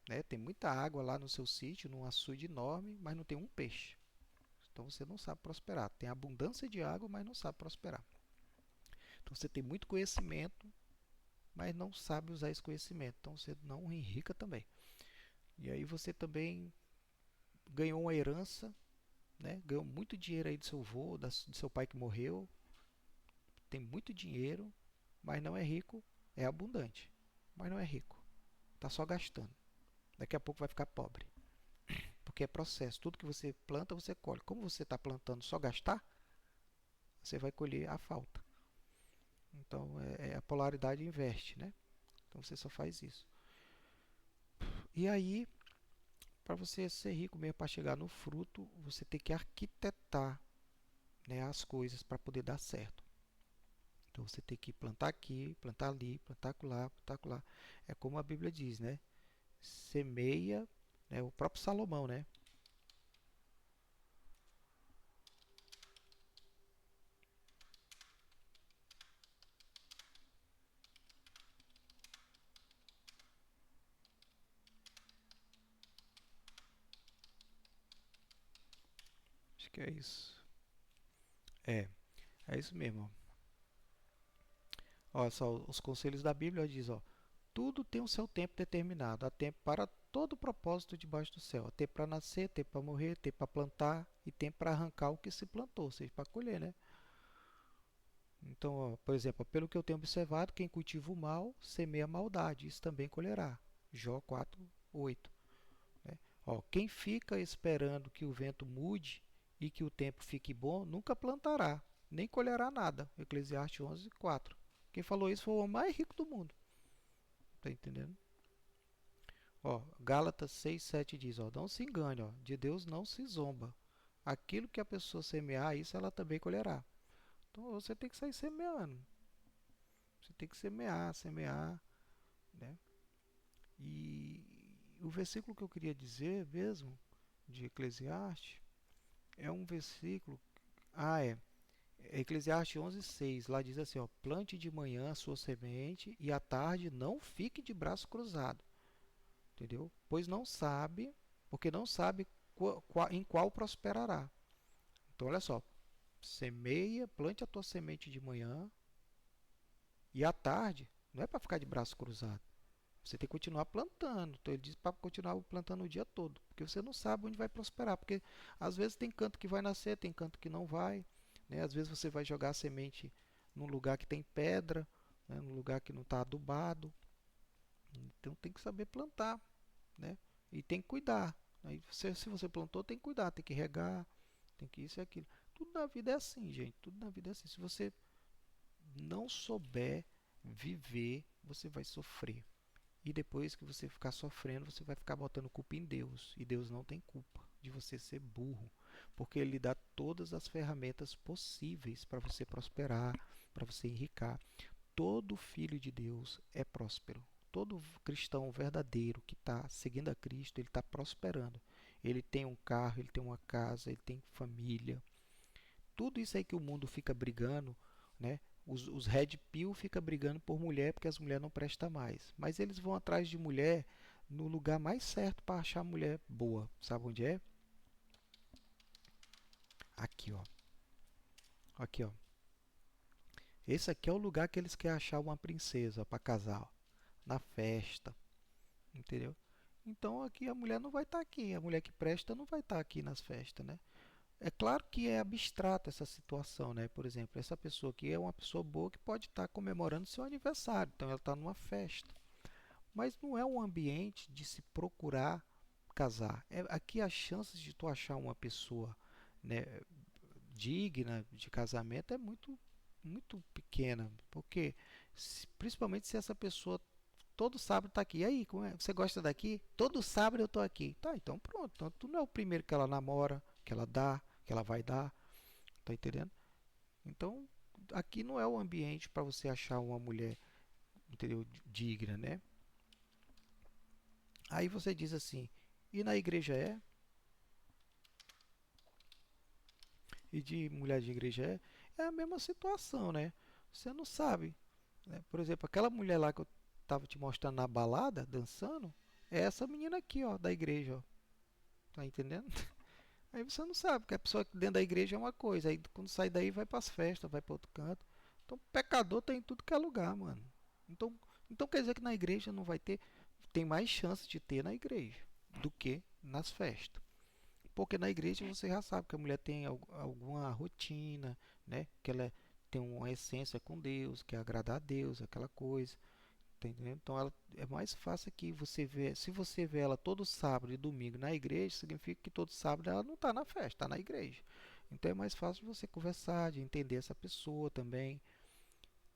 né? Tem muita água lá no seu sítio, num açude enorme, mas não tem um peixe. Então você não sabe prosperar. Tem abundância de água, mas não sabe prosperar. Então você tem muito conhecimento, mas não sabe usar esse conhecimento. Então você não enrica também. E aí você também ganhou uma herança, né? Ganhou muito dinheiro aí do seu avô, do seu pai que morreu. Tem muito dinheiro, mas não é rico. É abundante, mas não é rico. Está só gastando. Daqui a pouco vai ficar pobre. Porque é processo. Tudo que você planta, você colhe. Como você está plantando só gastar, você vai colher a falta. Então a polaridade inverte, né? Então você só faz isso. E aí, para você ser rico mesmo, para chegar no fruto, você tem que arquitetar, né, as coisas para poder dar certo. Então você tem que plantar aqui, plantar ali, plantar acolá, plantar acolá. É como a Bíblia diz, né? Semeia, né? O próprio Salomão, né? Acho que é isso. É, é isso mesmo. Ó, só os conselhos da Bíblia diz, ó, tudo tem o seu tempo determinado. Há tempo para todo propósito debaixo do céu. Há tempo para nascer, tempo para morrer, tempo para plantar e tempo para arrancar o que se plantou, ou seja, para colher, né? Então, ó, por exemplo, pelo que eu tenho observado, quem cultiva o mal semeia a maldade, isso também colherá. Jó 4:8. Né? Ó, quem fica esperando que o vento mude e que o tempo fique bom, nunca plantará, nem colherá nada. Eclesiastes 11:4. Quem falou isso foi o homem mais rico do mundo. Tá entendendo? Ó, Gálatas 6:7 diz, ó, não se engane, ó, de Deus não se zomba. Aquilo que a pessoa semear, isso ela também colherá. Então você tem que sair semeando. Você tem que semear, semear, né? E o versículo que eu queria dizer mesmo, de Eclesiastes, é um versículo. É Eclesiastes 11:6. Lá diz assim: ó, plante de manhã a sua semente e à tarde não fique de braço cruzado. Entendeu? Pois não sabe, porque não sabe em qual prosperará. Então, olha só: semeia, plante a tua semente de manhã e à tarde não é para ficar de braço cruzado. Você tem que continuar plantando. Então ele diz para continuar plantando o dia todo, porque você não sabe onde vai prosperar, porque às vezes tem canto que vai nascer, tem canto que não vai, né? Às vezes você vai jogar a semente num lugar que tem pedra, né? Num lugar que não está adubado. Então tem que saber plantar, né? E tem que cuidar. Aí se você plantou, tem que cuidar, tem que regar, tem que isso e aquilo. Tudo na vida é assim, gente. Tudo na vida é assim. Se você não souber viver, você vai sofrer. E depois que você ficar sofrendo, você vai ficar botando culpa em Deus. E Deus não tem culpa de você ser burro, porque Ele dá todas as ferramentas possíveis para você prosperar, para você enricar. Todo filho de Deus é próspero. Todo cristão verdadeiro que está seguindo a Cristo, ele está prosperando. Ele tem um carro, ele tem uma casa, ele tem família. Tudo isso aí que o mundo fica brigando, né? Os red pill fica brigando por mulher porque as mulheres não prestam mais. Mas eles vão atrás de mulher no lugar mais certo para achar mulher boa. Sabe onde é? Aqui, ó. Aqui, ó. Esse aqui é o lugar que eles querem achar uma princesa para casar, ó. Na festa, entendeu? Então aqui a mulher não vai estar aqui, a mulher que presta não vai estar aqui nas festas, né? É claro que é abstrata essa situação, né? Por exemplo, essa pessoa aqui é uma pessoa boa que pode estar comemorando seu aniversário, então ela está numa festa. Mas não é um ambiente de se procurar casar. Aqui as chances de tu achar uma pessoa, né, digna de casamento é muito pequena, porque principalmente se essa pessoa todo sábado está aqui. E aí, como é? Você gosta daqui? Todo sábado eu estou aqui. Tá, então pronto. Então, tu não é o primeiro que ela namora, que ela dá, que ela vai dar. Tá entendendo? Então, aqui não é o ambiente para você achar uma mulher, entendeu? Digna, né? Aí você diz assim, e na igreja é? E de mulher de igreja é? É a mesma situação, né? Você não sabe, né? Por exemplo, aquela mulher lá que eu tava te mostrando na balada, dançando, é essa menina aqui, ó, da igreja, ó. Tá entendendo? Aí você não sabe, porque a pessoa que dentro da igreja é uma coisa, aí quando sai daí vai para as festas, vai para outro canto. Então, pecador tem em tudo que é lugar, mano. Então, então quer dizer que na igreja não vai ter, tem mais chance de ter na igreja do que nas festas. Porque na igreja você já sabe que a mulher tem alguma rotina, né? Que ela tem uma essência com Deus, que é agradar a Deus, aquela coisa. Tá entendendo? Então ela é mais fácil que você ver. Se você vê ela todo sábado e domingo na igreja, significa que todo sábado ela não está na festa, está na igreja. Então é mais fácil você conversar, de entender essa pessoa também,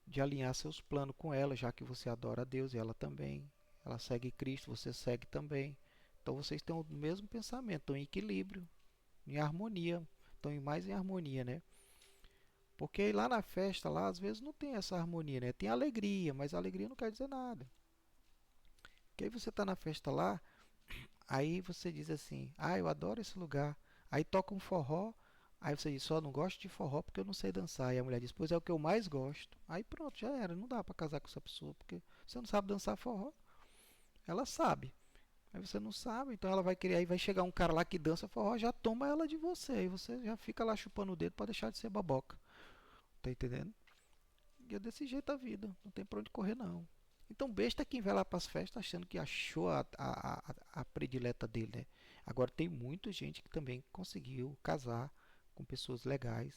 de alinhar seus planos com ela, já que você adora a Deus e ela também. Ela segue Cristo, você segue também. Então vocês têm o mesmo pensamento, estão em equilíbrio, em harmonia, estão mais em harmonia, né? Porque lá na festa, lá às vezes não tem essa harmonia, né? Tem alegria, mas alegria não quer dizer nada. Que aí você está na festa lá, aí você diz assim: ah, eu adoro esse lugar. Aí toca um forró, aí você diz: só não gosto de forró porque eu não sei dançar. E a mulher diz: pois é o que eu mais gosto. Aí pronto, já era. Não dá para casar com essa pessoa porque você não sabe dançar forró. Ela sabe. Aí você não sabe, então ela vai querer, aí vai chegar um cara lá que dança forró, já toma ela de você. Aí você já fica lá chupando o dedo para deixar de ser baboca. Tá entendendo? E é desse jeito a vida. Não tem pra onde correr, não. Então, besta é quem vai lá para as festas achando que achou a predileta dele, né? Agora, tem muita gente que também conseguiu casar com pessoas legais,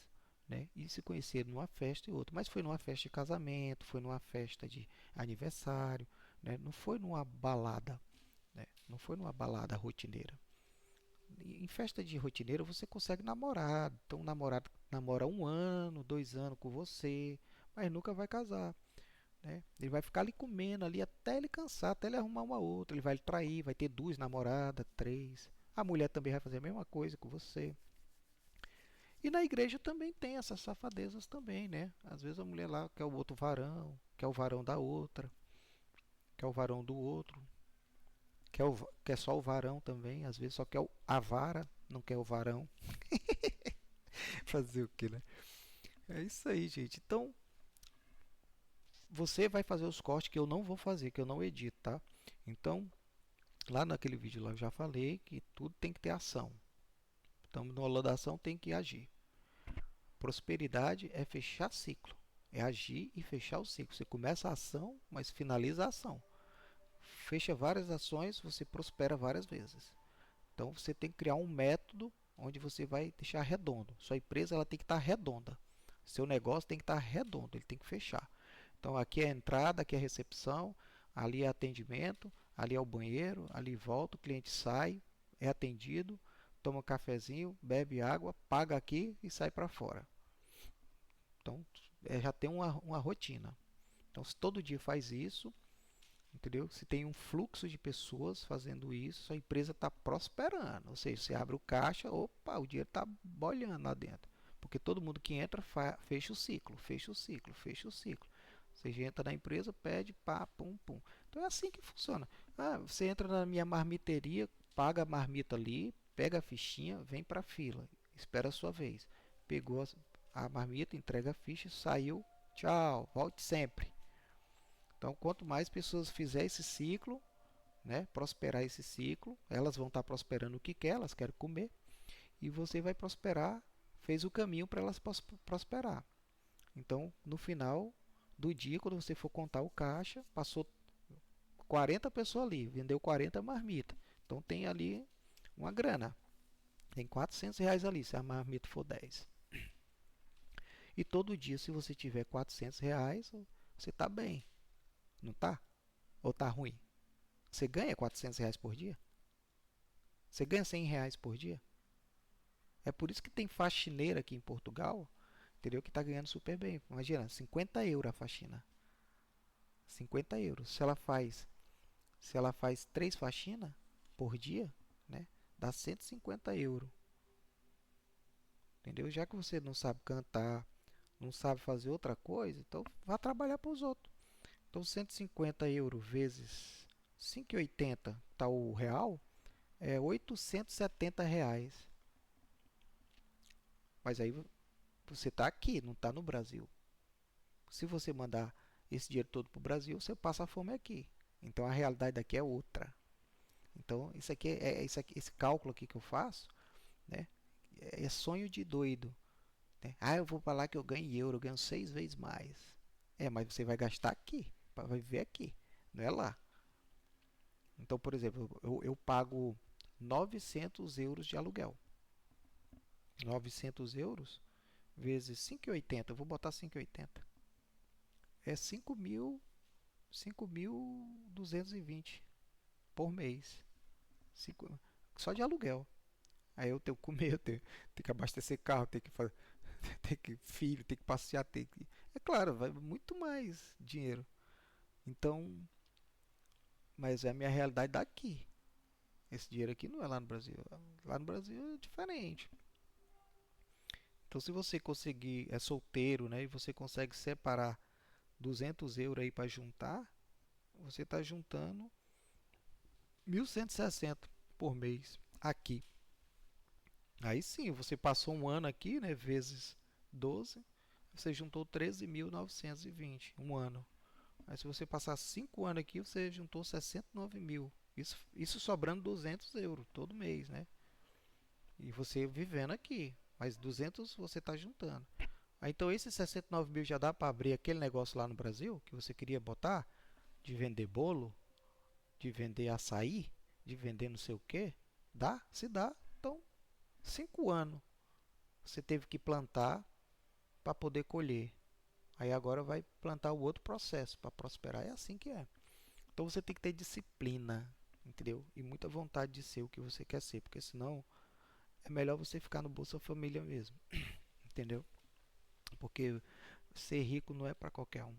né? E se conhecer numa festa e outra. Mas foi numa festa de casamento, foi numa festa de aniversário, né? Não foi numa balada, né? Não foi numa balada rotineira. Em festa de rotineira você consegue namorar. Então, o namorado namora 1 ano, 2 anos com você, mas nunca vai casar, né? Ele vai ficar ali comendo ali até ele cansar, até ele arrumar uma outra. Ele vai lhe trair, vai ter 2 namoradas, 3. A mulher também vai fazer a mesma coisa com você. E na igreja também tem essas safadezas também, né? Às vezes a mulher lá quer o outro varão, quer o varão da outra, quer o varão do outro, quer só o varão também, às vezes só quer a vara, não quer o varão. Fazer o que, né? É isso aí, gente. Então, você vai fazer os cortes que eu não vou fazer, que eu não edito, tá? Então, lá naquele vídeo lá eu já falei que tudo tem que ter ação. Então, no aula da ação tem que agir. Prosperidade é fechar ciclo. É agir e fechar o ciclo. Você começa a ação, mas finaliza a ação. Fecha várias ações, você prospera várias vezes. Então, você tem que criar um método onde você vai deixar redondo. Sua empresa ela tem que estar redonda. Seu negócio tem que estar redondo, ele tem que fechar. Então, aqui é a entrada, aqui é a recepção, ali é atendimento, ali é o banheiro, ali volta, o cliente sai, é atendido, toma um cafezinho, bebe água, paga aqui e sai para fora. Então, já tem uma rotina. Então, se todo dia faz isso, entendeu? Se tem um fluxo de pessoas fazendo isso, sua empresa está prosperando. Ou seja, você abre o caixa, opa, o dinheiro está bolhando lá dentro. Porque todo mundo que entra fecha o ciclo, fecha o ciclo, fecha o ciclo. Você entra na empresa, pede, pá, pum, pum. Então é assim que funciona. Ah, você entra na minha marmiteria, paga a marmita ali, pega a fichinha, vem para a fila, espera a sua vez. Pegou a marmita, entrega a ficha, saiu, Tchau, volte sempre. Então, quanto mais pessoas fizer esse ciclo, né, prosperar esse ciclo, elas vão estar prosperando o que quer, elas querem comer, e você vai prosperar, fez o caminho para elas prosperar. Então, no final do dia, quando você for contar o caixa, passou 40 pessoas ali, vendeu 40 marmitas. Então tem ali uma grana. Tem R$ 400 ali, se a marmita for 10. E todo dia, se você tiver R$ 400, você está bem, não está? Ou está ruim? Você ganha R$ 400 por dia? Você ganha R$ 100 por dia? É por isso que tem faxineira aqui em Portugal, entendeu? Que está ganhando super bem. Imagina, 50 euros a faxina. 50 euros. Se ela faz 3 faxinas por dia, né? Dá 150 euros. Entendeu? Já que você não sabe cantar, não sabe fazer outra coisa, então vá trabalhar para os outros. Então 150 euros vezes 5,80 tá o real, é R$ 870. Mas aí você está aqui, não está no Brasil. Se você mandar esse dinheiro todo para o Brasil, você passa a fome aqui. Então a realidade daqui é outra. Então isso aqui isso aqui, esse cálculo aqui que eu faço, né? É sonho de doido. Né? Ah, eu vou para lá que eu ganho euro, eu ganho 6 vezes mais. É, mas você vai gastar aqui, vai viver aqui, não é lá. Então, por exemplo, eu pago 900 euros de aluguel. 900 euros vezes 5,80, eu vou botar 5,80. É 5.220 por mês. Só de aluguel. Aí eu tenho que comer, eu tenho que abastecer carro, tenho que fazer, tem que filho, tem que passear, tem que. É claro, vai muito mais dinheiro. Então, mas é a minha realidade daqui. Esse dinheiro aqui não é lá no Brasil. Lá no Brasil é diferente. Então, se você conseguir, é solteiro, né, e você consegue separar 200 euros aí para juntar, você está juntando 1.160 por mês aqui. Aí sim, você passou um ano aqui, né, vezes 12, você juntou 13.920 um ano. Aí se você passar 5 anos aqui, você juntou 69 mil. Isso sobrando 200 euros todo mês, né? E você vivendo aqui. Mas 200 você está juntando. Aí, então esses 69 mil já dá para abrir aquele negócio lá no Brasil que você queria botar? De vender bolo, de vender açaí, de vender não sei o que? Dá? Se dá. Então, 5 anos você teve que plantar para poder colher. Aí agora vai plantar o outro processo para prosperar. É assim que é. Então você tem que ter disciplina, entendeu? E muita vontade de ser o que você quer ser, porque senão é melhor você ficar no Bolsa Família mesmo, entendeu? Porque ser rico não é para qualquer um,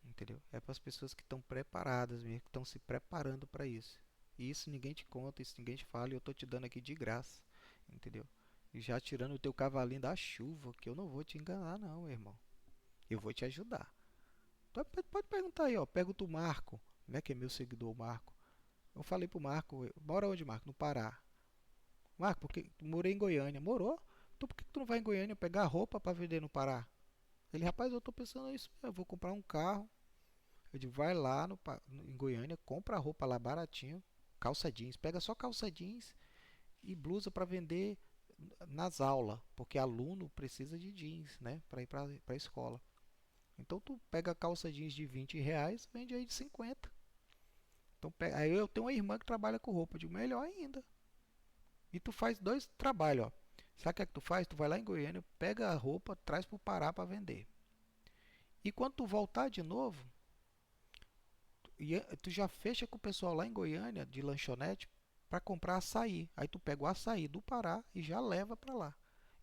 entendeu? É para as pessoas que estão preparadas mesmo, que estão se preparando para isso. E isso ninguém te conta, isso ninguém te fala, e eu tô te dando aqui de graça, entendeu? E já tirando o teu cavalinho da chuva, que eu não vou te enganar não, meu irmão. Eu vou te ajudar. Pode perguntar aí, ó. Pergunta o Marco, né, que é meu seguidor, o Marco. Eu falei pro Marco, mora onde, Marco? No Pará. Marco, porque tu morei em Goiânia. Morou? Então por que tu não vai em Goiânia pegar roupa para vender no Pará? Ele, rapaz, eu tô pensando nisso, eu vou comprar um carro. Eu digo, vai lá em Goiânia, compra a roupa lá baratinho, calça jeans, pega só calça jeans e blusa para vender nas aulas, porque aluno precisa de jeans, né, para ir para a escola. Então tu pega a calça jeans de R$ 20, vende aí de 50. Então, aí eu tenho uma irmã que trabalha com roupa, eu digo, melhor ainda. E tu faz dois trabalhos, ó. Sabe o que é que tu faz? Tu vai lá em Goiânia, pega a roupa, traz pro Pará para vender. E quando tu voltar de novo, tu já fecha com o pessoal lá em Goiânia de lanchonete para comprar açaí. Aí tu pega o açaí do Pará e já leva para lá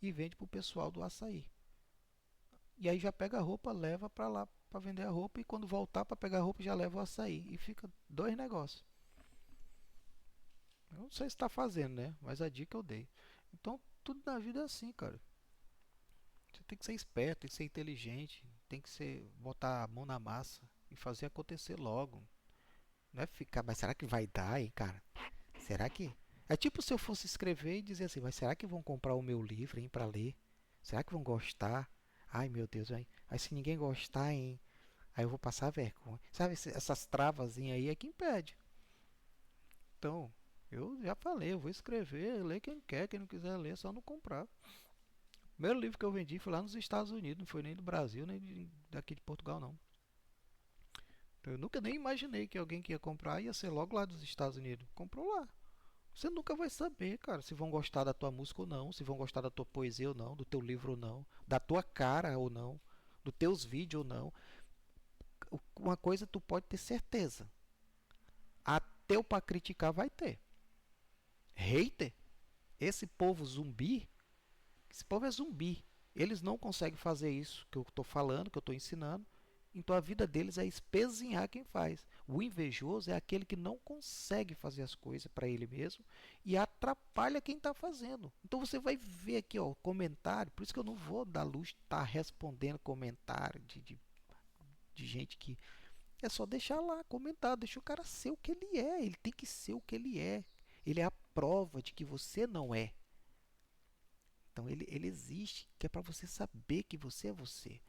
e vende pro pessoal do açaí. E aí já pega a roupa, leva para lá para vender a roupa e quando voltar para pegar a roupa já leva o açaí e fica dois negócios. Eu não sei se está fazendo, né? Mas a dica eu dei. Então, tudo na vida é assim, cara. Você tem que ser esperto, tem que ser inteligente, tem que botar a mão na massa e fazer acontecer logo. Não é ficar, mas será que vai dar, hein, cara? Será que. É tipo se eu fosse escrever e dizer assim, mas será que vão comprar o meu livro, hein, para ler? Será que vão gostar? Ai meu Deus, aí se ninguém gostar, hein? Aí eu vou passar vergonha. Sabe, essas travazinhas aí é que impede. Então, eu já falei, eu vou escrever, lê quem quer, quem não quiser ler, é só não comprar. O primeiro livro que eu vendi foi lá nos Estados Unidos, não foi nem do Brasil, nem daqui de Portugal, não. Então, eu nunca nem imaginei que alguém que ia comprar ia ser logo lá dos Estados Unidos. Comprou lá. Você nunca vai saber, cara, se vão gostar da tua música ou não, se vão gostar da tua poesia ou não, do teu livro ou não, da tua cara ou não, dos teus vídeos ou não. Uma coisa tu pode ter certeza. Ateu pra criticar vai ter. Hater, esse povo zumbi, esse povo é zumbi. Eles não conseguem fazer isso que eu estou falando, que eu estou ensinando. Então a vida deles é espezinhar quem faz. O invejoso é aquele que não consegue fazer as coisas para ele mesmo e atrapalha quem está fazendo. Então você vai ver aqui, ó, comentário. Por isso que eu não vou dar luz estar respondendo comentário de gente que é só deixar lá comentar, deixa o cara ser o que ele é. Ele tem que ser o que ele é. Ele é a prova de que você não é. Então ele existe, que é para você saber que você é você.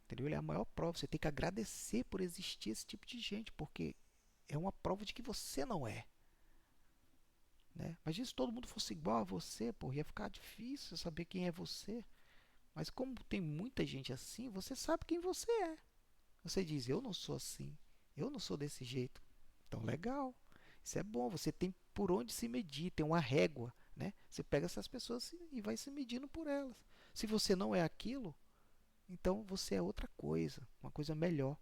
Entendeu? Ele é a maior prova. Você tem que agradecer por existir esse tipo de gente, porque é uma prova de que você não é. Né? Imagina se todo mundo fosse igual a você, pô, ia ficar difícil saber quem é você. Mas como tem muita gente assim, você sabe quem você é. Você diz, eu não sou assim, eu não sou desse jeito. Então, legal. Isso é bom. Você tem por onde se medir, tem uma régua. Né? Você pega essas pessoas e vai se medindo por elas. Se você não é aquilo, então você é outra coisa, uma coisa melhor.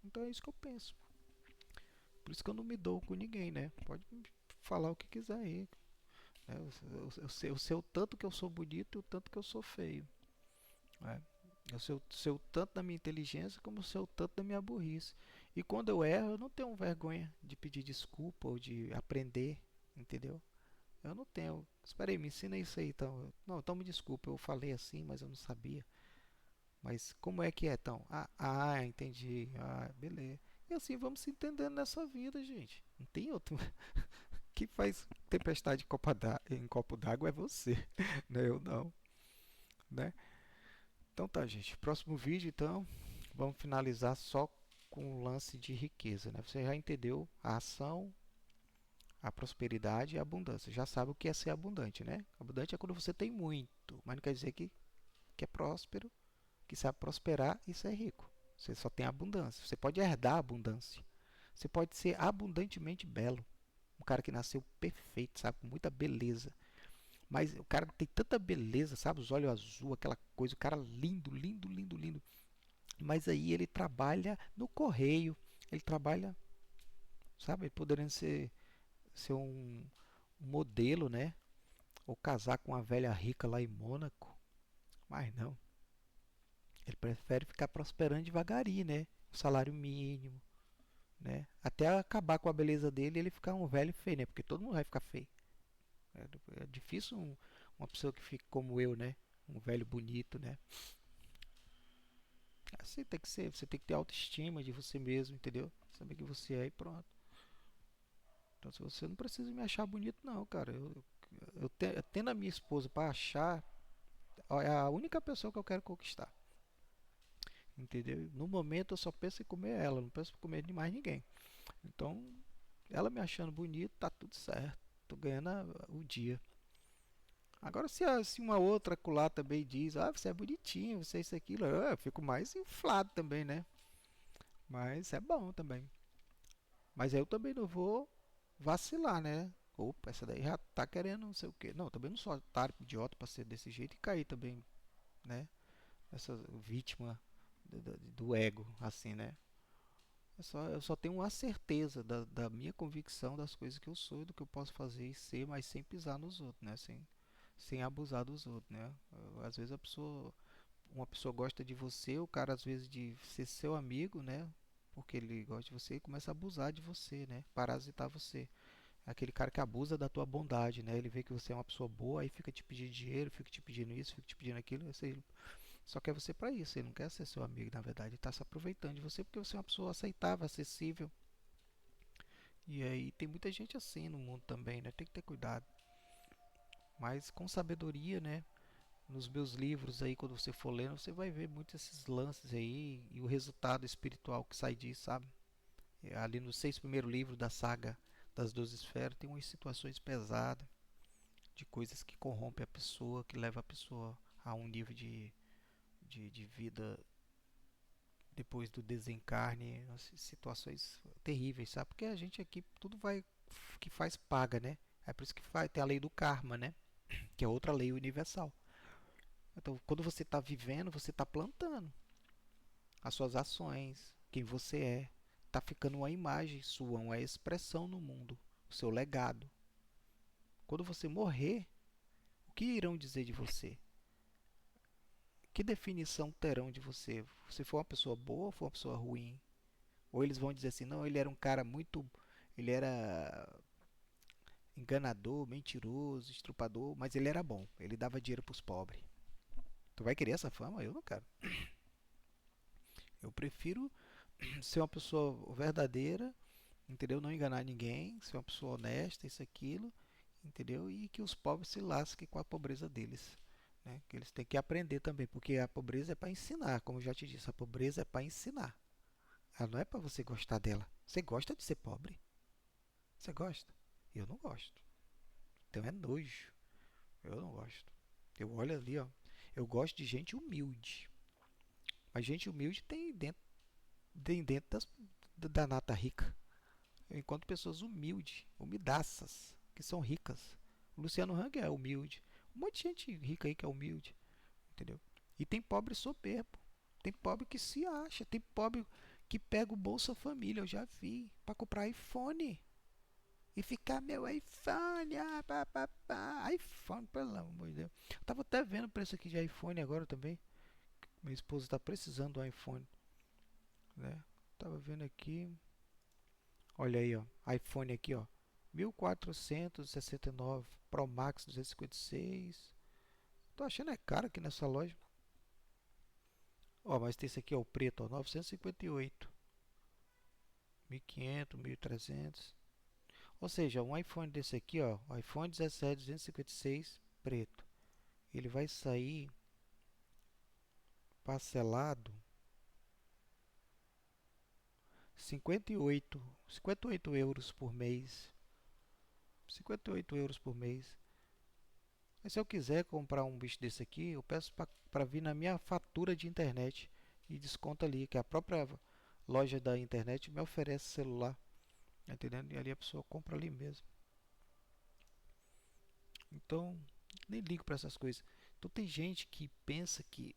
Então é isso que eu penso. Por isso que eu não me dou com ninguém, né? Pode falar o que quiser aí. Né? Eu sei o tanto que eu sou bonito e o tanto que eu sou feio. Né? Eu sei o tanto da minha inteligência como eu sei o tanto da minha burrice. E quando eu erro, eu não tenho vergonha de pedir desculpa ou de aprender, entendeu? Eu não tenho. Espera aí, me ensina isso aí então. Não, então me desculpa, eu falei assim, mas eu não sabia. Mas como é que é então? Entendi. Ah, beleza. E assim vamos se entendendo nessa vida, gente. Não tem outro. Quem faz tempestade em copo d'água é você, né? Eu não, né? Então tá, gente. Próximo vídeo, então, vamos finalizar só com o lance de riqueza, né? Você já entendeu a ação, a prosperidade e a abundância. Já sabe o que é ser abundante, né? Abundante é quando você tem muito, mas não quer dizer que é próspero, que sabe prosperar e ser rico. Você só tem abundância. Você pode herdar a abundância. Você pode ser abundantemente belo. Um cara que nasceu perfeito, sabe? Com muita beleza. Mas o cara tem tanta beleza, sabe? Os olhos azul, aquela coisa. O cara lindo, lindo, lindo, lindo. Mas aí ele trabalha no correio. Ele trabalha, sabe? Ele poderia ser um modelo, né? Ou casar com uma velha rica lá em Mônaco. Mas não. Ele prefere ficar prosperando devagarinho, né? O salário mínimo, né? Até acabar com a beleza dele e ele ficar um velho feio, né? Porque todo mundo vai ficar feio. É difícil uma pessoa que fique como eu, né? Um velho bonito, né? Assim tem que ser. Você tem que ter autoestima de você mesmo, entendeu? Saber que você é e pronto. Então, se você não precisa me achar bonito, não, cara. Eu tendo a minha esposa para achar, é a única pessoa que eu quero conquistar. Entendeu? No momento eu só penso em comer ela, não penso em comer de mais ninguém. Então, ela me achando bonito, tá tudo certo. Tô ganhando o dia. Agora, se uma outra acolá também diz, você é bonitinho, você é isso, aquilo, eu fico mais inflado também, né? Mas é bom também. Mas eu também não vou vacilar, né? Opa, essa daí já tá querendo não sei o quê. Não, também não sou otário, idiota pra ser desse jeito e cair também, né? Essa vítima do ego, assim, né? Eu só tenho uma certeza da minha convicção das coisas que eu sou e do que eu posso fazer e ser, mas sem pisar nos outros, né? Sem abusar dos outros, né? Às vezes uma pessoa gosta de você, o cara às vezes de ser seu amigo, né? Porque ele gosta de você e começa a abusar de você, né? Parasitar você. Aquele cara que abusa da tua bondade, né? Ele vê que você é uma pessoa boa, aí fica te pedindo dinheiro, fica te pedindo isso, fica te pedindo aquilo. Ele só quer você para isso, ele não quer ser seu amigo, na verdade. Ele está se aproveitando de você porque você é uma pessoa aceitável, acessível. E aí tem muita gente assim no mundo também, né? Tem que ter cuidado. Mas com sabedoria, né? Nos meus livros aí, quando você for lendo, você vai ver muitos esses lances aí e o resultado espiritual que sai disso, sabe? Ali nos 6 primeiros livros da saga das 12 esferas tem umas situações pesadas de coisas que corrompem a pessoa, que leva a pessoa a um nível de vida depois do desencarne, situações terríveis, sabe? Porque a gente aqui tudo vai que faz paga, né? É por isso que tem a lei do karma, né? Que é outra lei universal. Então, quando você está vivendo, você está plantando as suas ações, quem você é. Está ficando uma imagem sua, uma expressão no mundo, o seu legado. Quando você morrer, o que irão dizer de você? Que definição terão de você? Você foi uma pessoa boa ou foi uma pessoa ruim? Ou eles vão dizer assim, não, ele era um cara muito. Ele era enganador, mentiroso, estrupador, mas ele era bom. Ele dava dinheiro para os pobres. Tu vai querer essa fama? Eu não quero. Eu prefiro ser uma pessoa verdadeira, entendeu? Não enganar ninguém, ser uma pessoa honesta, isso, aquilo, entendeu? E que os pobres se lasquem com a pobreza deles. Né? Que eles têm que aprender também, porque a pobreza é para ensinar, como eu já te disse, a pobreza é para ensinar. Ela não é para você gostar dela. Você gosta de ser pobre? Você gosta? Eu não gosto. Então é nojo. Eu não gosto. Eu olho ali, ó. Eu gosto de gente humilde. Mas gente humilde tem dentro da nata rica. Eu encontro pessoas humildes, humidaças, que são ricas. O Luciano Hang é humilde. Um monte de gente rica aí que é humilde, entendeu? E tem pobre soberbo. Tem pobre que se acha. Tem pobre que pega o Bolsa Família, eu já vi, para comprar iPhone. E ficar meu iPhone, pá, pá, pá. iPhone, pelo amor de Deus. Eu tava até vendo o preço aqui de iPhone agora também. Minha esposa está precisando do iPhone, né? Tava vendo aqui. Olha aí, ó. iPhone aqui, ó. 1469 Pro Max 256. Tô achando é caro aqui nessa loja. Ó, mas tem esse aqui, ó, o preto, ó, 958. 1500, 1300. Ou seja, um iPhone desse aqui, ó, o iPhone 17 256 preto. Ele vai sair parcelado 58 euros por mês. 58 euros por mês. Mas se eu quiser comprar um bicho desse aqui, eu peço para vir na minha fatura de internet e desconta ali, que a própria loja da internet me oferece celular, tá entendendo? E ali a pessoa compra ali mesmo. Então, nem ligo para essas coisas. Então tem gente que pensa que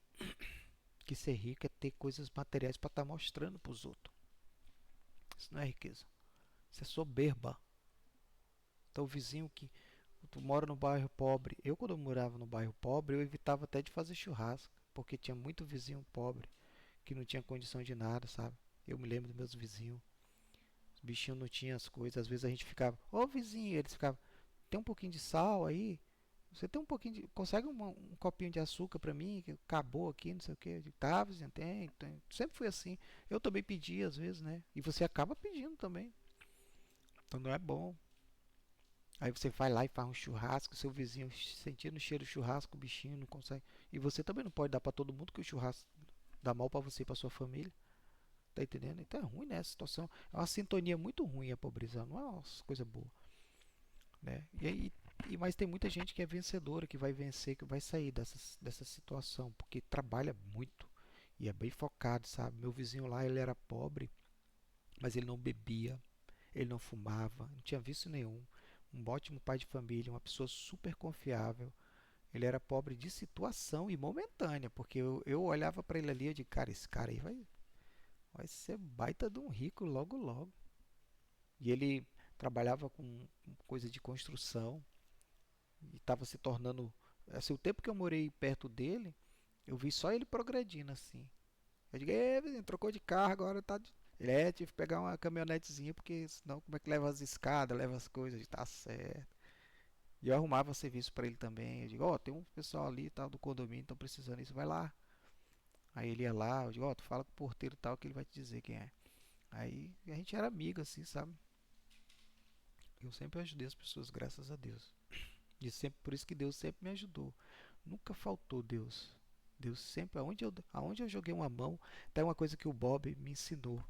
ser rico é ter coisas materiais para estar mostrando para os outros. Isso não é riqueza. Isso é soberba. Então o vizinho que tu mora no bairro pobre. Eu quando eu morava no bairro pobre, eu evitava até de fazer churrasco, porque tinha muito vizinho pobre que não tinha condição de nada, sabe? Eu me lembro dos meus vizinhos. Os bichinhos não tinham as coisas. Às vezes a gente ficava, ô vizinho, eles ficavam, tem um pouquinho de sal aí? Você tem um pouquinho de. Consegue um copinho de açúcar pra mim? Que acabou aqui, não sei o que. Eu digo, tá, vizinho, tem. Sempre fui assim. Eu também pedi às vezes, né? E você acaba pedindo também. Então não é bom. Aí você vai lá e faz um churrasco, seu vizinho sentindo o cheiro do churrasco, o bichinho não consegue. E você também não pode dar pra todo mundo que o churrasco dá mal pra você e pra sua família. Tá entendendo? Então é ruim, né? A situação. É uma sintonia muito ruim a pobreza, não é uma coisa boa, né? E aí, mas tem muita gente que é vencedora, que vai vencer, que vai sair dessa situação, porque trabalha muito e é bem focado, sabe? Meu vizinho lá, ele era pobre, mas ele não bebia, ele não fumava, não tinha vício nenhum. Um ótimo pai de família, uma pessoa super confiável. Ele era pobre de situação e momentânea, porque eu olhava para ele ali e digo, cara, esse cara aí vai ser baita de um rico logo logo. E ele trabalhava com coisa de construção e estava se tornando. Assim, o tempo que eu morei perto dele, eu vi só ele progredindo assim. Eu digo, vizinho, trocou de carro, agora tá. Ele tive que pegar uma caminhonetezinha, porque senão como é que leva as escadas, leva as coisas, tá certo. E eu arrumava serviço para ele também. Eu digo, ó, tem um pessoal ali tal do condomínio, estão precisando disso, vai lá. Aí ele ia lá, eu digo, ó, tu fala com o porteiro tal que ele vai te dizer quem é. Aí a gente era amigo assim, sabe? Eu sempre ajudei as pessoas, graças a Deus. E sempre por isso que Deus sempre me ajudou. Nunca faltou Deus. Deus sempre, aonde eu joguei uma mão, até uma coisa que o Bob me ensinou.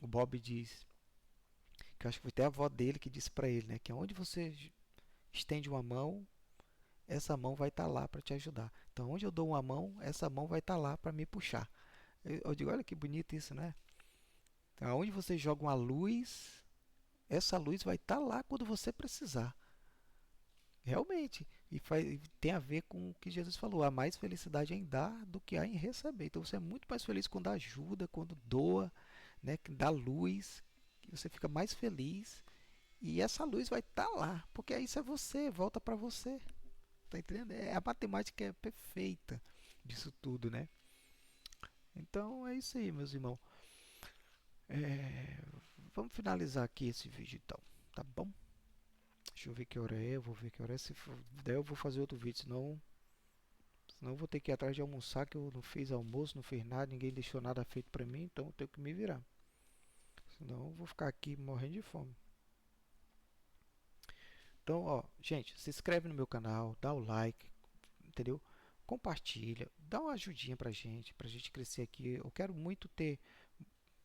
O Bob diz, que eu acho que foi até a avó dele que disse para ele, né, que aonde você estende uma mão, essa mão vai estar lá para te ajudar. Então, onde eu dou uma mão, essa mão vai estar lá para me puxar. Eu digo, olha que bonito isso, né? Então, aonde você joga uma luz, essa luz vai estar lá quando você precisar. Realmente. E tem a ver com o que Jesus falou: há mais felicidade em dar do que há em receber. Então você é muito mais feliz quando ajuda, quando doa, né? Que dá luz, que você fica mais feliz. E essa luz vai estar lá, porque isso é você, volta para você. Tá entendendo? A matemática é perfeita disso tudo, né? Então é isso aí, meus irmãos. É, vamos finalizar aqui esse vídeo então, tá bom? Deixa eu ver que hora é, eu vou ver que hora é. Se der, eu vou fazer outro vídeo, senão eu vou ter que ir atrás de almoçar, que eu não fiz almoço, não fiz nada, ninguém deixou nada feito pra mim, então eu tenho que me virar. Senão eu vou ficar aqui morrendo de fome. Então, ó, gente, se inscreve no meu canal, dá o like, entendeu? Compartilha, dá uma ajudinha pra gente crescer aqui. Eu quero muito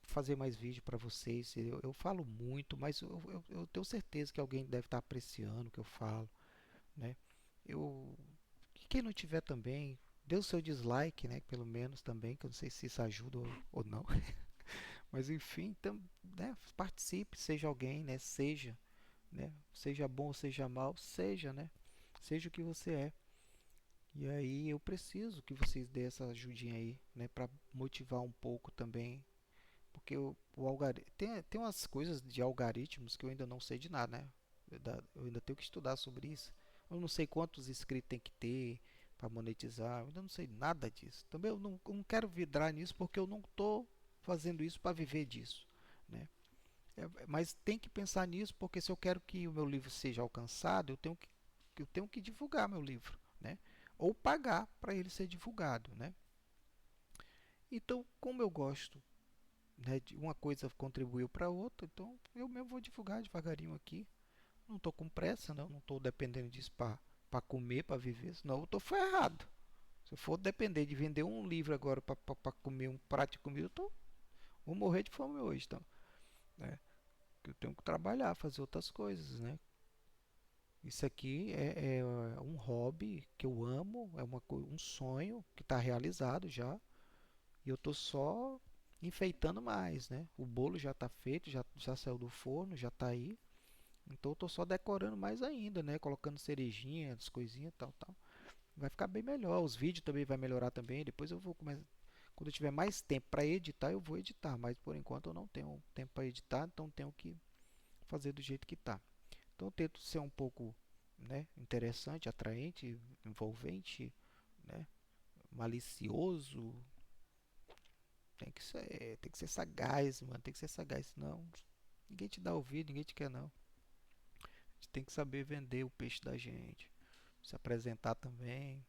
fazer mais vídeo para vocês. Eu falo muito, mas eu tenho certeza que alguém deve estar apreciando o que eu falo, né? Eu, quem não tiver também, dê o seu dislike, né? Pelo menos também, que eu não sei se isso ajuda ou não. Mas enfim, né? Participe, seja alguém, né? Seja bom ou seja mal, seja, né? Seja o que você é. E aí eu preciso que vocês dêem essa ajudinha aí, né? Para motivar um pouco também. Porque o algoritmo tem umas coisas de algoritmos que eu ainda não sei de nada, né? Eu ainda tenho que estudar sobre isso. Eu não sei quantos inscritos tem que ter para monetizar. Eu ainda não sei nada disso. Também eu não quero vidrar nisso porque eu não estou fazendo isso para viver disso, né? Mas tem que pensar nisso porque se eu quero que o meu livro seja alcançado, eu tenho que divulgar meu livro, né? Ou pagar para ele ser divulgado, né? Então, como eu gosto, né, de uma coisa contribuiu para outra, então eu mesmo vou divulgar devagarinho aqui. Não estou com pressa, não estou dependendo disso para comer, para viver, senão eu estou ferrado. Se eu for depender de vender um livro agora para comer um prato de comida, vou morrer de fome hoje, então, né? Eu tenho que trabalhar, fazer outras coisas, né? Isso aqui é um hobby que eu amo, um sonho que está realizado já, e eu estou só enfeitando mais, né? O bolo já está feito, já saiu do forno, já está aí. Então eu tô só decorando mais ainda, né? Colocando cerejinha, as coisinhas, tal, tal. Vai ficar bem melhor. Os vídeos também vai melhorar também. Depois eu vou começar. Quando eu tiver mais tempo para editar, eu vou editar. Mas por enquanto eu não tenho tempo para editar, então tenho que fazer do jeito que tá. Então eu tento ser um pouco, né, interessante, atraente, envolvente, né, malicioso. Tem que ser sagaz, mano. Tem que ser sagaz, senão ninguém te dá ouvido, ninguém te quer não. A gente tem que saber vender o peixe da gente, se apresentar também.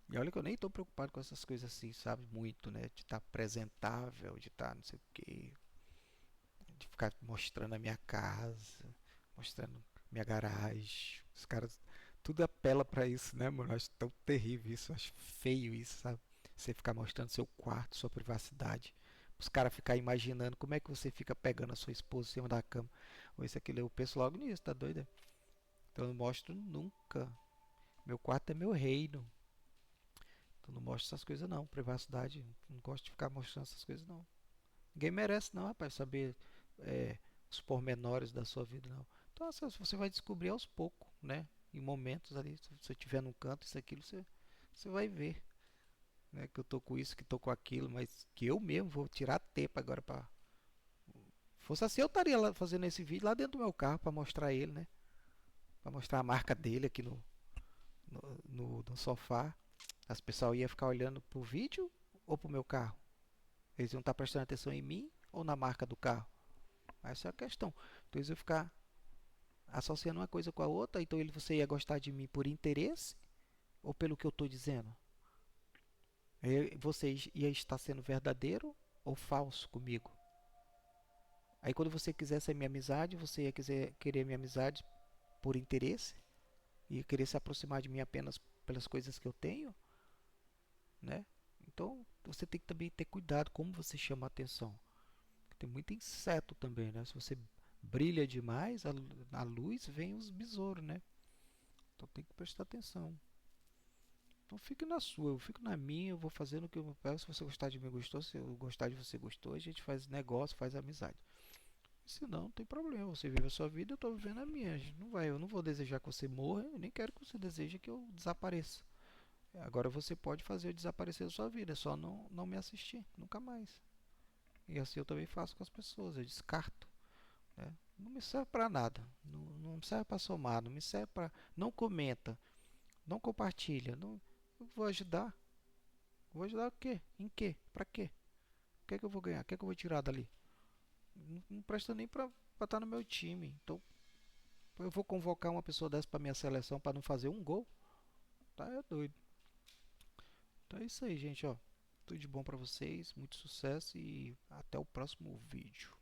E olha que eu nem tô preocupado com essas coisas assim, sabe? Muito, né? De estar apresentável, de estar não sei o quê, de ficar mostrando a minha casa, mostrando minha garagem. Os caras tudo apela pra isso, né, mano? Eu acho tão terrível isso, eu acho feio isso, sabe? Você ficar mostrando seu quarto, sua privacidade. Os caras ficar imaginando como é que você fica pegando a sua esposa em cima da cama. Ou isso aqui, eu penso logo nisso, tá doido? Então eu não mostro nunca. Meu quarto é meu reino. Então não mostro essas coisas não. Privacidade, não gosto de ficar mostrando essas coisas não. Ninguém merece não, rapaz, saber é, os pormenores da sua vida não. Então você vai descobrir aos poucos, né? Em momentos ali, se você estiver num canto, isso aquilo, você vai ver, né? Que eu tô com isso, que tô com aquilo, mas que eu mesmo vou tirar tempo agora para. Fosse assim, eu estaria lá fazendo esse vídeo lá dentro do meu carro para mostrar ele, né? Para mostrar a marca dele aqui no sofá. As pessoas iam ficar olhando pro vídeo ou pro meu carro? Eles iam estar prestando atenção em mim ou na marca do carro? Essa é a questão. Então eles iam ficar associando uma coisa com a outra. Então você ia gostar de mim por interesse ou pelo que eu estou dizendo? Você ia estar sendo verdadeiro ou falso comigo? Aí quando você quisesse a minha amizade, você ia querer minha amizade por interesse? Ia querer se aproximar de mim apenas pelas coisas que eu tenho, né? Então você tem que também ter cuidado como você chama a atenção. Tem muito inseto também, né? Se você brilha demais, a luz vem os besouros, né? Então tem que prestar atenção. Então fique na sua, eu fico na minha, eu vou fazendo o que eu peço. Se você gostar de mim, gostou. Se eu gostar de você, gostou. A gente faz negócio, faz amizade. Se não, não tem problema. Você vive a sua vida, eu estou vivendo a minha. A gente não vai, eu não vou desejar que você morra, eu nem quero que você deseje que eu desapareça. Agora você pode fazer eu desaparecer da sua vida, é só não me assistir, nunca mais. E assim eu também faço com as pessoas, eu descarto, né? Não me serve para nada, não me serve para somar, não me serve para. Não comenta, não compartilha, não. Eu vou ajudar. Vou ajudar o quê? Em quê? Para quê? O que é que eu vou ganhar? O que é que eu vou tirar dali? Não presta nem para estar no meu time. Então eu vou convocar uma pessoa dessa para minha seleção para não fazer um gol? Tá, é doido. Então é isso aí, gente, ó. Tudo de bom para vocês, muito sucesso e até o próximo vídeo.